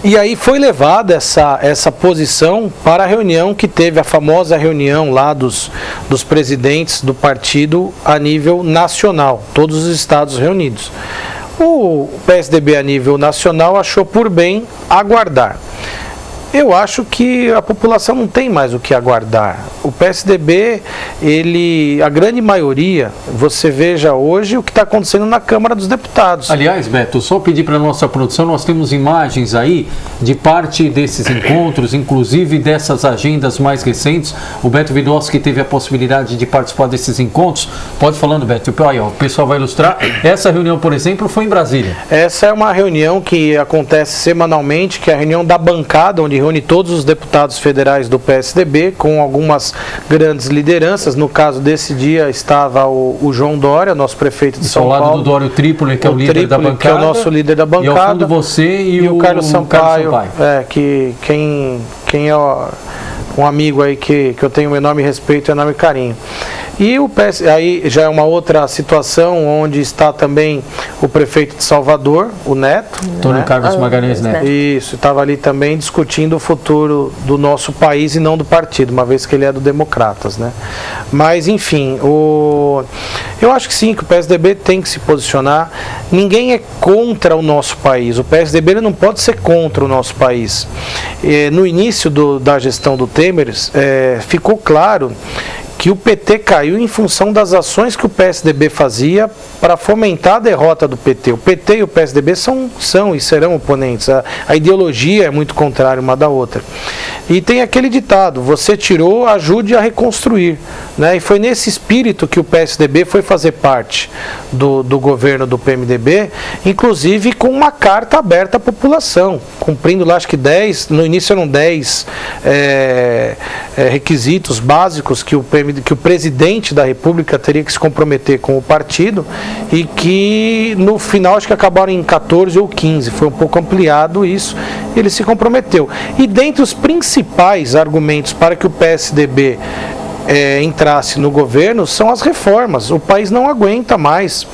E aí foi levada essa posição para a reunião que teve, a famosa reunião lá dos presidentes do partido a nível nacional, todos os estados reunidos. O PSDB a nível nacional achou por bem aguardar. Eu acho que a população não tem mais o que aguardar. O PSDB, a grande maioria, você veja hoje o que está acontecendo na Câmara dos Deputados. Aliás, Beto, só pedir para a nossa produção, nós temos imagens aí de parte desses encontros, inclusive dessas agendas mais recentes. O Beto Vidowski teve a possibilidade de participar desses encontros. Pode falando, Beto, o pessoal vai ilustrar. Essa reunião, por exemplo, foi em Brasília. Essa é uma reunião que acontece semanalmente, que é a reunião da bancada, onde reúne todos os deputados federais do PSDB, com algumas grandes lideranças. No caso desse dia estava o João Dória, nosso prefeito de São Paulo. Ao lado do Dória Trípoli, que é o líder da bancada. Que é o nosso líder da bancada. E ao fundo você e o Carlos Sampaio. Quem é um amigo aí que eu tenho um enorme respeito e um enorme carinho. E o PS, aí já é uma outra situação, onde está também o prefeito de Salvador, o Neto. Antônio Carlos Magalhães Neto. Isso, estava ali também discutindo o futuro do nosso país e não do partido, uma vez que ele é do Democratas, né? Mas, enfim, eu acho que sim, que o PSDB tem que se posicionar. Ninguém é contra o nosso país. O PSDB ele não pode ser contra o nosso país. No início da gestão do Temer, ficou claro que o PT caiu em função das ações que o PSDB fazia para fomentar a derrota do PT. O PT e o PSDB são e serão oponentes. A ideologia é muito contrária uma da outra. E tem aquele ditado: você tirou, ajude a reconstruir. Né? E foi nesse espírito que o PSDB foi fazer parte do governo do PMDB, inclusive com uma carta aberta à população, cumprindo lá, acho que 10, no início eram 10 requisitos básicos que o presidente da República teria que se comprometer com o partido, e que no final acho que acabaram em 14 ou 15, foi um pouco ampliado isso, ele se comprometeu. E dentre os principais argumentos para que o PSDB entrasse no governo são as reformas. O país não aguenta mais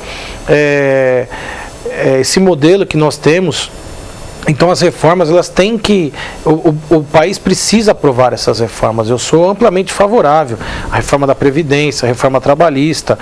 esse modelo que nós temos. Então as reformas, elas têm que... O país precisa aprovar essas reformas. Eu sou amplamente favorável à reforma da Previdência, à reforma trabalhista.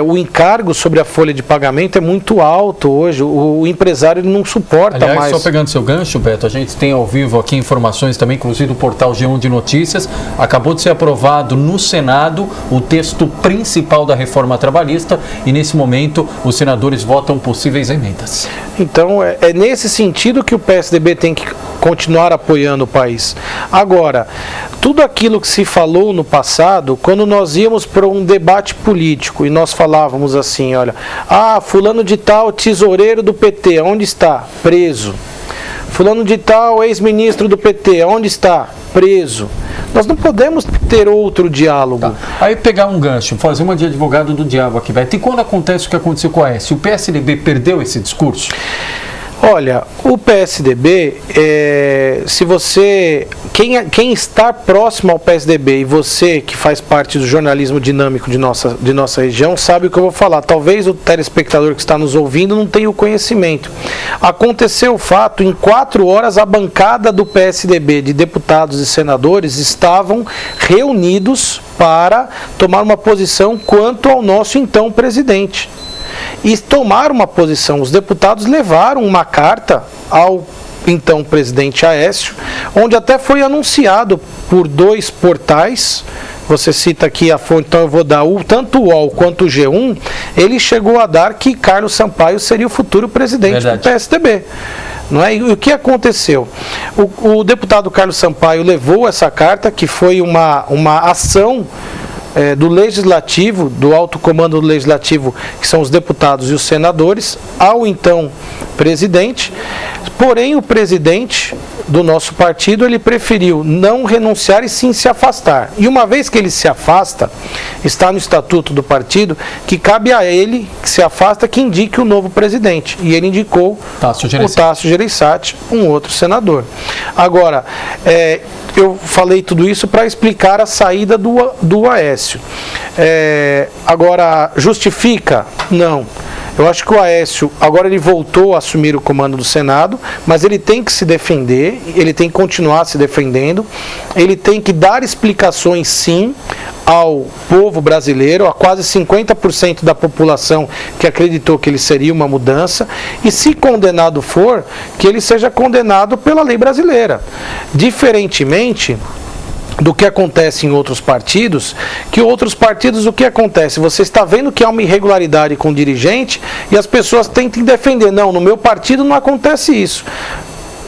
O encargo sobre a folha de pagamento é muito alto hoje. O empresário ele não suporta mais. Só pegando seu gancho, Beto, a gente tem ao vivo aqui informações também, inclusive do portal G1 de Notícias. Acabou de ser aprovado no Senado o texto principal da reforma trabalhista e nesse momento os senadores votam possíveis emendas. Então é nesse sentido que o PSDB tem que continuar apoiando o país. Agora, tudo aquilo que se falou no passado, quando nós íamos para um debate político e nós falávamos assim, olha, fulano de tal, tesoureiro do PT, onde está? Preso. Fulano de tal, ex-ministro do PT, onde está? Preso. Nós não podemos ter outro diálogo. Tá. Aí pegar um gancho, fazer uma de advogado do diabo aqui, Beto. E quando acontece o que aconteceu com a Aécio, o PSDB perdeu esse discurso? Olha, o PSDB, se você, quem está próximo ao PSDB e você que faz parte do jornalismo dinâmico de nossa região, sabe o que eu vou falar. Talvez o telespectador que está nos ouvindo não tenha o conhecimento. Aconteceu o fato, em 4 horas a bancada do PSDB, de deputados e senadores, estavam reunidos para tomar uma posição quanto ao nosso então presidente. E tomaram uma posição. Os deputados levaram uma carta ao então presidente Aécio, onde até foi anunciado por 2 portais. Você cita aqui a fonte, então eu vou dar tanto o UOL quanto o G1. Ele chegou a dar que Carlos Sampaio seria o futuro presidente do PSDB. Não é? E o que aconteceu? O deputado Carlos Sampaio levou essa carta, que foi uma ação do Legislativo, do alto comando do Legislativo, que são os deputados e os senadores, ao então presidente. Porém, o presidente do nosso partido, ele preferiu não renunciar e sim se afastar. E uma vez que ele se afasta, está no estatuto do partido que cabe a ele, que se afasta, que indique o novo presidente. E ele indicou o Tasso Gereissati, um outro senador. Agora, eu falei tudo isso para explicar a saída do Aécio. Agora, justifica? Não. Eu acho que o Aécio, agora ele voltou a assumir o comando do Senado, mas ele tem que se defender, ele tem que continuar se defendendo, ele tem que dar explicações, sim, ao povo brasileiro, a quase 50% da população que acreditou que ele seria uma mudança, e se condenado for, que ele seja condenado pela lei brasileira. Diferentemente do que acontece em outros partidos, que outros partidos, o que acontece? Você está vendo que há uma irregularidade com o dirigente e as pessoas tentam defender. Não, no meu partido não acontece isso.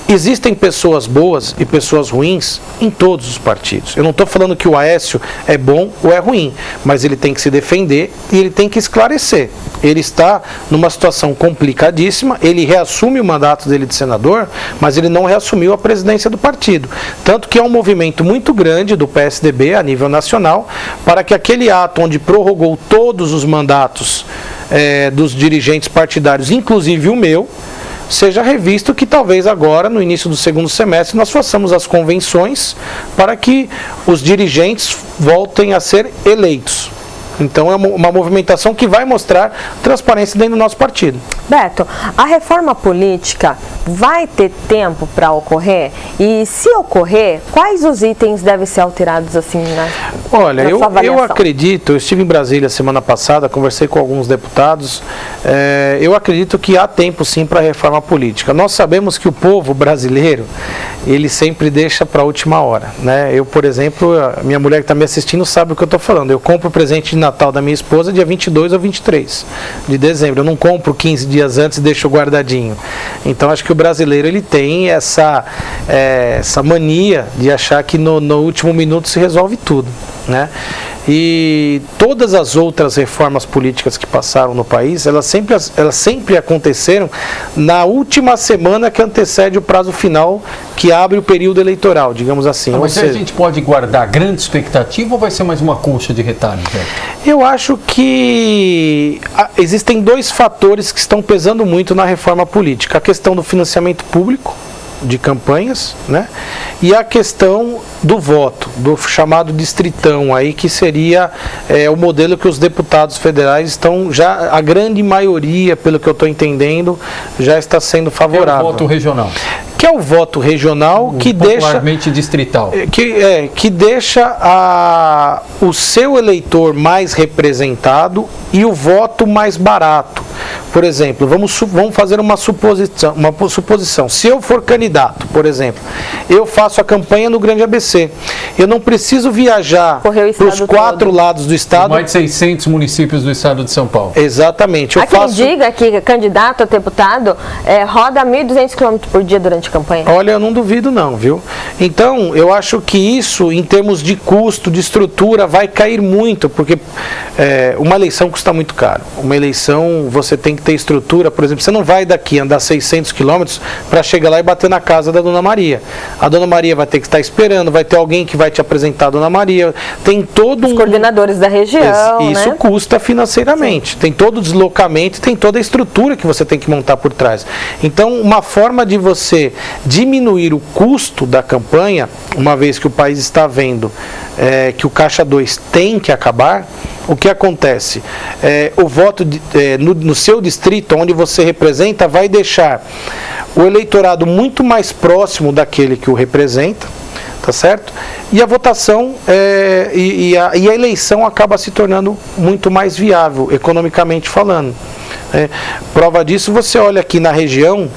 Existem pessoas boas e pessoas ruins em todos os partidos. Eu não estou falando que o Aécio é bom ou é ruim, mas ele tem que se defender e ele tem que esclarecer. Ele está numa situação complicadíssima, ele reassume o mandato dele de senador, mas ele não reassumiu a presidência do partido. Tanto que é um movimento muito grande do PSDB a nível nacional para que aquele ato onde prorrogou todos os mandatos dos dirigentes partidários, inclusive o meu, seja revisto, que talvez agora, no início do segundo semestre, nós façamos as convenções para que os dirigentes voltem a ser eleitos. Então é uma movimentação que vai mostrar transparência dentro do nosso partido. Beto, a reforma política vai ter tempo para ocorrer? E se ocorrer, quais os itens devem ser alterados assim, né? Olha, eu acredito, eu estive em Brasília semana passada, conversei com alguns deputados, eu acredito que há tempo sim para a reforma política. Nós sabemos que o povo brasileiro, ele sempre deixa para a última hora, né? Eu, por exemplo, a minha mulher que está me assistindo sabe o que eu estou falando. Eu compro o presente de Natal da minha esposa dia 22 ou 23 de dezembro. Eu não compro 15 dias antes e deixo guardadinho. Então, acho que o brasileiro ele tem essa mania de achar que no último minuto se resolve tudo, né? E todas as outras reformas políticas que passaram no país, elas sempre aconteceram na última semana que antecede o prazo final, que abre o período eleitoral, digamos assim. Mas seja, a gente pode guardar grande expectativa ou vai ser mais uma coxa de retalho? Eu acho que existem dois fatores que estão pesando muito na reforma política. A questão do financiamento público de campanhas, né? E a questão do voto, do chamado distritão aí, que seria o modelo que os deputados federais estão já, a grande maioria, pelo que eu estou entendendo, já está sendo favorável. É o voto regional. Que é o voto regional que deixa... Popularmente distrital. Que deixa o seu eleitor mais representado e o voto mais barato. Por exemplo, vamos fazer uma suposição. Se eu for candidato, por exemplo, eu faço a campanha no Grande ABC. Eu não preciso viajar para os 4 lados do estado. Mais de 600 municípios do estado de São Paulo. Exatamente. Quem diga que candidato a deputado roda 1.200 km por dia durante a campanha. Olha, eu não duvido não, viu? Então, eu acho que isso, em termos de custo, de estrutura, vai cair muito, porque uma eleição custa muito caro. Uma eleição, você tem que ter estrutura. Por exemplo, você não vai daqui andar 600 quilômetros para chegar lá e bater na casa da Dona Maria. A Dona Maria vai ter que estar esperando, vai ter alguém que vai te apresentar a Dona Maria. Tem todo Os coordenadores da região, isso, né? Custa financeiramente. Sim. Tem todo o deslocamento, tem toda a estrutura que você tem que montar por trás. Então, uma forma de você diminuir o custo da campanha, uma vez que o país está vendo que o Caixa 2 tem que acabar, o que acontece? O voto no seu distrito, onde você representa, vai deixar o eleitorado muito mais próximo daquele que o representa, tá certo? E a votação e a eleição acaba se tornando muito mais viável, economicamente falando. Prova disso, você olha aqui na região,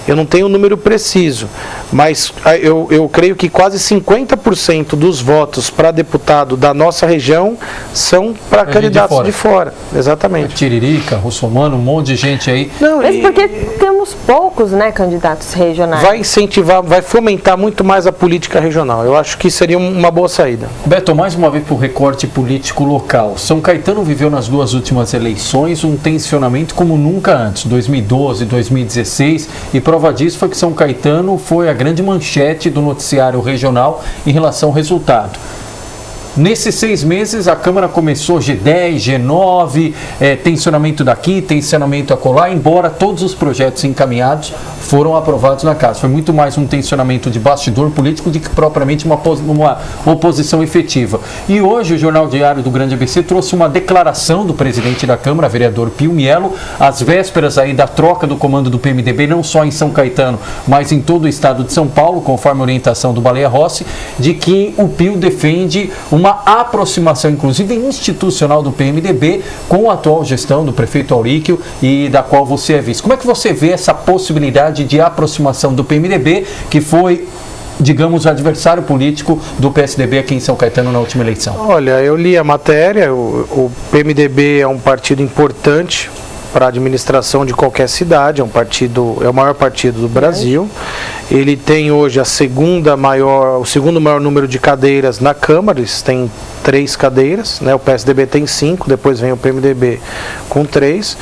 eu não tenho o número preciso, mas eu creio que quase 50% dos votos para deputado da nossa região são para candidatos de fora. Exatamente. Tiririca, Russomano, um monte de gente aí. Mas porque temos poucos, né, candidatos regionais. Vai incentivar, vai fomentar muito mais a política regional. Eu acho que seria uma boa saída. Beto, mais uma vez para o recorte político local. São Caetano viveu nas 2 últimas eleições um tensionamento como nunca antes, 2012, 2016, e prova disso foi que São Caetano foi a grande manchete do noticiário regional em relação ao resultado. Nesses 6 meses, a Câmara começou G10, G9, tensionamento daqui, tensionamento acolá, embora todos os projetos encaminhados foram aprovados na Casa. Foi muito mais um tensionamento de bastidor político do que propriamente uma oposição efetiva. E hoje o Jornal Diário do Grande ABC trouxe uma declaração do presidente da Câmara, vereador Pio Mielo, às vésperas aí da troca do comando do PMDB, não só em São Caetano, mas em todo o estado de São Paulo, conforme a orientação do Baleia Rossi, de que o Pio defende uma aproximação, inclusive institucional do PMDB com a atual gestão do prefeito Auríquio e da qual você é vice. Como é que você vê essa possibilidade de aproximação do PMDB, que foi, digamos, o adversário político do PSDB aqui em São Caetano na última eleição? Olha, eu li a matéria, o PMDB é um partido importante para a administração de qualquer cidade, é o maior partido do Brasil. Ele tem hoje o segundo maior número de cadeiras na Câmara, eles têm 3 cadeiras, né? O PSDB tem 5, depois vem o PMDB com 3.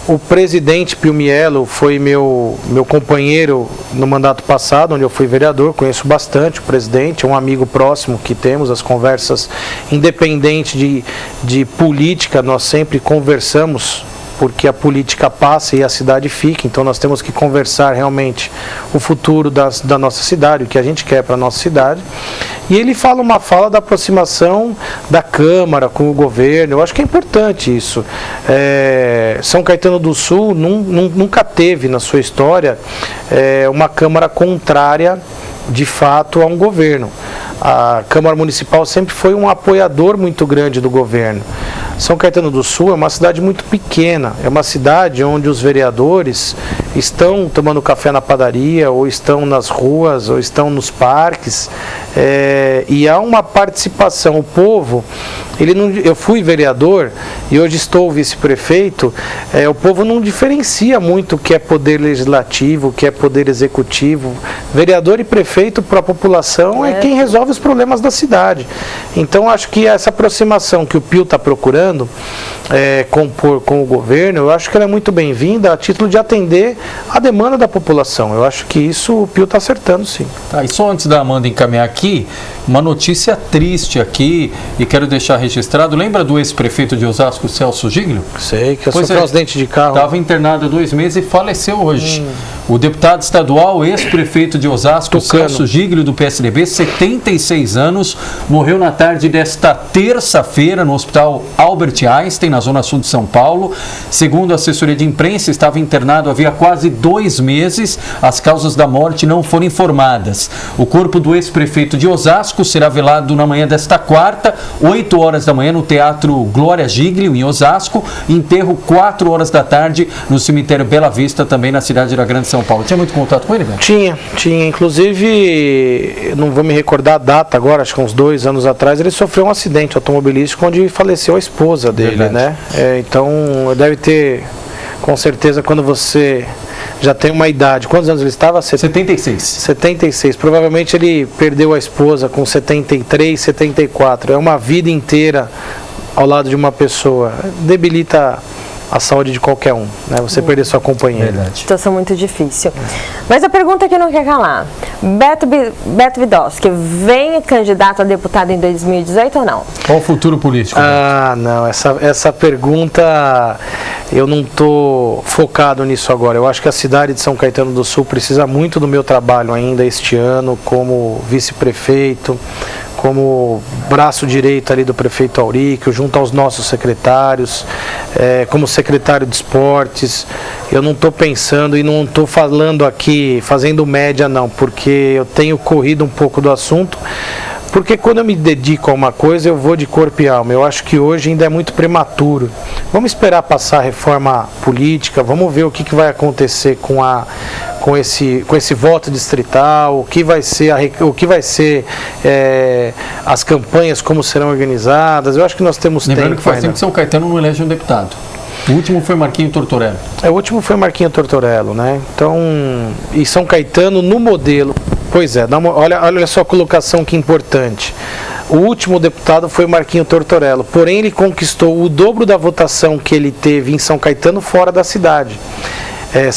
O presidente Pio Mielo foi meu companheiro no mandato passado, onde eu fui vereador, conheço bastante o presidente, é um amigo próximo que temos, as conversas, independente de política, nós sempre conversamos, porque a política passa e a cidade fica, então nós temos que conversar realmente o futuro da nossa cidade, o que a gente quer para a nossa cidade. E ele fala uma fala da aproximação da Câmara com o governo, eu acho que é importante isso. São Caetano do Sul nunca teve na sua história uma Câmara contrária de fato a um governo. A Câmara Municipal sempre foi um apoiador muito grande do governo. São Caetano do Sul é uma cidade muito pequena, é uma cidade onde os vereadores estão tomando café na padaria, ou estão nas ruas, ou estão nos parques, e há uma participação. O povo, eu fui vereador e hoje estou vice-prefeito, o povo não diferencia muito o que é poder legislativo, o que é poder executivo. Vereador e prefeito para a população é quem resolve os problemas da cidade. Então acho que essa aproximação que o Pio está procurando compor com o governo, eu acho que ela é muito bem-vinda a título de atender a demanda da população. Eu acho que isso o Pio está acertando, sim. Tá, e só antes da Amanda encaminhar aqui, uma notícia triste aqui, e quero deixar registrado. Lembra do ex-prefeito de Osasco, Celso Giglio? Sei, que sofreu um acidente de carro. Estava internado há 2 meses e faleceu hoje. O deputado estadual, ex-prefeito de Osasco, Celso Giglio, do PSDB, 76 anos, morreu na tarde desta terça-feira no Hospital Albert Einstein, na zona sul de São Paulo. Segundo a assessoria de imprensa, estava internado havia quase 2 meses. As causas da morte não foram informadas. O corpo do ex-prefeito de Osasco será velado na manhã desta quarta, 8 horas da manhã, no Teatro Glória Giglio, em Osasco. Enterro 4 horas da tarde no cemitério Bela Vista, também na cidade da Grande São Paulo. Tinha muito contato com ele, velho? Tinha. Inclusive, não vou me recordar a data agora, acho que uns 2 anos atrás, ele sofreu um acidente automobilístico onde faleceu a esposa dele, né? Então, deve ter, com certeza, quando você já tem uma idade. Quantos anos ele estava? 76. 76. Provavelmente ele perdeu a esposa com 73, 74. É uma vida inteira ao lado de uma pessoa. Debilita a saúde de qualquer um, né? Você perder sua companheira. Verdade. Situação muito difícil. Mas a pergunta que não quer calar. Beto Vidosky, vem candidato a deputado em 2018 ou não? Qual o futuro político? Não. Essa pergunta, eu não estou focado nisso agora. Eu acho que a cidade de São Caetano do Sul precisa muito do meu trabalho ainda este ano, como vice-prefeito, como braço direito ali do prefeito Auríquio, junto aos nossos secretários, como secretário de esportes. Eu não estou pensando e não estou falando aqui, fazendo média não, porque eu tenho corrido um pouco do assunto, porque quando eu me dedico a uma coisa, eu vou de corpo e alma. Eu acho que hoje ainda é muito prematuro. Vamos esperar passar a reforma política, vamos ver o que vai acontecer com esse voto distrital, o que vai ser as campanhas, como serão organizadas. Eu acho que nós temos tempo. Lembrando que faz tempo que São Caetano não elege um deputado. O último foi Marquinho Tortorello. O último foi Marquinho Tortorello, né? Então, e São Caetano no modelo. Pois é, olha só a colocação que importante. O último deputado foi Marquinho Tortorello, porém ele conquistou o dobro da votação que ele teve em São Caetano fora da cidade.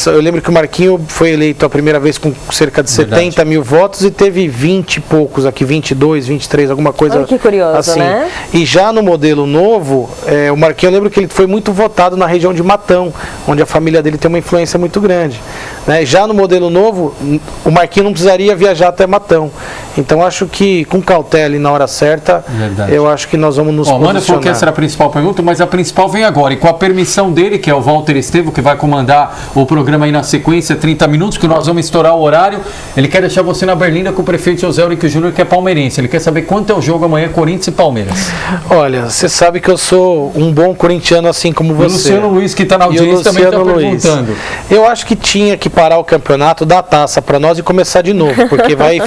Eu lembro que o Marquinho foi eleito a primeira vez com cerca de 70 mil votos e teve 20 e poucos aqui, 22, 23, alguma coisa. Olha que curioso, assim. Né? E já no modelo novo, o Marquinho, eu lembro que ele foi muito votado na região de Matão, onde a família dele tem uma influência muito grande. Né? Já no modelo novo, o Marquinho não precisaria viajar até Matão. Então acho que com cautela e na hora certa, eu acho que nós vamos nos posicionar. Amanda falou que essa era a principal pergunta, mas a principal vem agora. E com a permissão dele, que é o Walter Estevo, que vai comandar o programa aí na sequência, 30 minutos, que nós vamos estourar o horário. Ele quer deixar você na Berlinda com o prefeito José Auríquio Júnior, que é palmeirense. Ele quer saber quanto é o jogo amanhã, Corinthians e Palmeiras. Olha, você sabe que eu sou um bom corintiano assim como você. O Luciano Luiz, que está na audiência, também está perguntando. Eu acho que tinha que parar o campeonato, dar a taça para nós e começar de novo, porque vai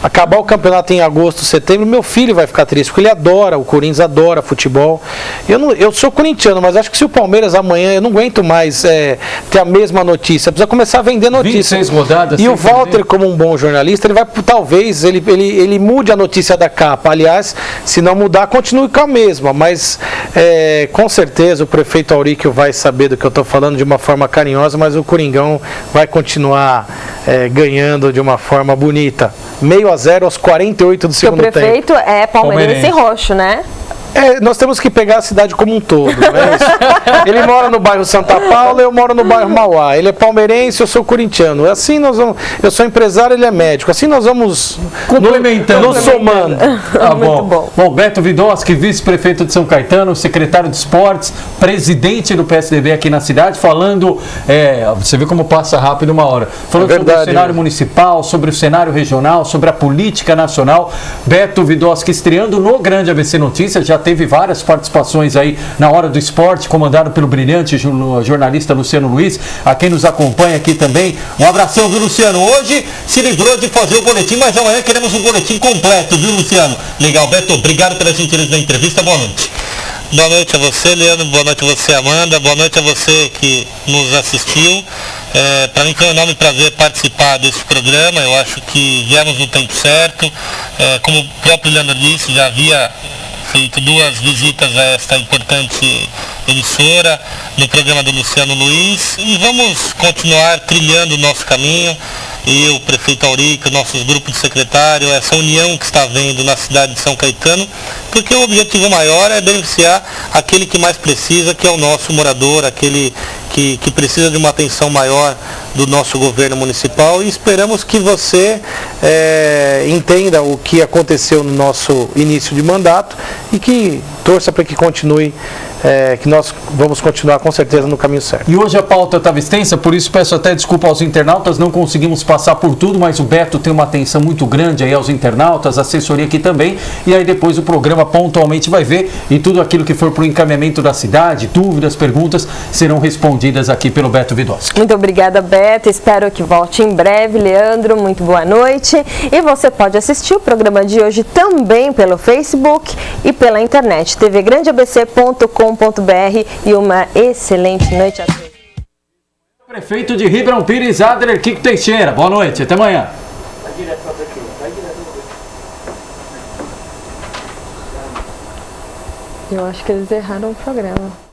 acabar o campeonato em agosto, setembro, meu filho vai ficar triste, porque ele adora, o Corinthians adora futebol. Eu sou corintiano, mas acho que se o Palmeiras amanhã, eu não aguento mais ter a mesma notícia, precisa começar a vender notícia. 26 rodadas. E o Walter, como um bom jornalista, ele vai, talvez, ele mude a notícia da capa. Aliás, se não mudar, continue com a mesma, mas com certeza o prefeito Auríquio vai saber do que eu estou falando de uma forma carinhosa, mas o Coringão vai continuar ganhando de uma forma bonita. 0-0 aos 48 do segundo tempo. O prefeito é palmeirense roxo, né? Nós temos que pegar a cidade como um todo. Né? Ele mora no bairro Santa Paula, eu moro no bairro Mauá. Ele é palmeirense, eu sou corintiano. Assim nós vamos. Eu sou empresário, ele é médico. Assim nós vamos complementando, nos somando. Tá bom. Bom, Beto Vidosky, vice-prefeito de São Caetano, secretário de esportes, presidente do PSDB aqui na cidade, falando. Você vê como passa rápido uma hora. Falando sobre o cenário municipal, sobre o cenário regional, sobre a política nacional. Beto Vidosky estreando no Grande ABC Notícias, já teve várias participações aí na Hora do Esporte, comandado pelo brilhante jornalista Luciano Luiz, a quem nos acompanha aqui também. Um abração, viu, Luciano? Hoje se livrou de fazer o boletim, mas amanhã queremos um boletim completo, viu, Luciano? Legal, Beto, obrigado pela gentileza da entrevista, boa noite. Boa noite a você, Leandro, boa noite a você, Amanda, boa noite a você que nos assistiu. Para mim foi um enorme prazer participar desse programa, eu acho que viemos no tempo certo. Como o próprio Leandro disse, já havia feito 2 visitas a esta importante emissora no programa do Luciano Luiz e vamos continuar trilhando o nosso caminho. Eu, o prefeito Aurico, nossos grupos de secretário, essa união que está havendo na cidade de São Caetano, porque o objetivo maior é beneficiar aquele que mais precisa, que é o nosso morador, aquele que precisa de uma atenção maior do nosso governo municipal, e esperamos que você entenda o que aconteceu no nosso início de mandato e que torça para que continue, que nós vamos continuar com certeza no caminho certo. E hoje a pauta estava extensa, por isso peço até desculpa aos internautas, não conseguimos passar por tudo, mas o Beto tem uma atenção muito grande aí aos internautas, a assessoria aqui também, e aí depois o programa pontualmente vai ver, e tudo aquilo que for para o encaminhamento da cidade, dúvidas, perguntas, serão respondidas aqui pelo Beto Vidosky. Muito obrigada, Beto, espero que volte em breve. Leandro, muito boa noite, e você pode assistir o programa de hoje também pelo Facebook e pela internet, tvgrandeabc.com.br, e uma excelente noite a todos. Prefeito de Ribeirão Pires, Adler Kiko Teixeira. Boa noite, até amanhã. Eu acho que eles erraram o programa.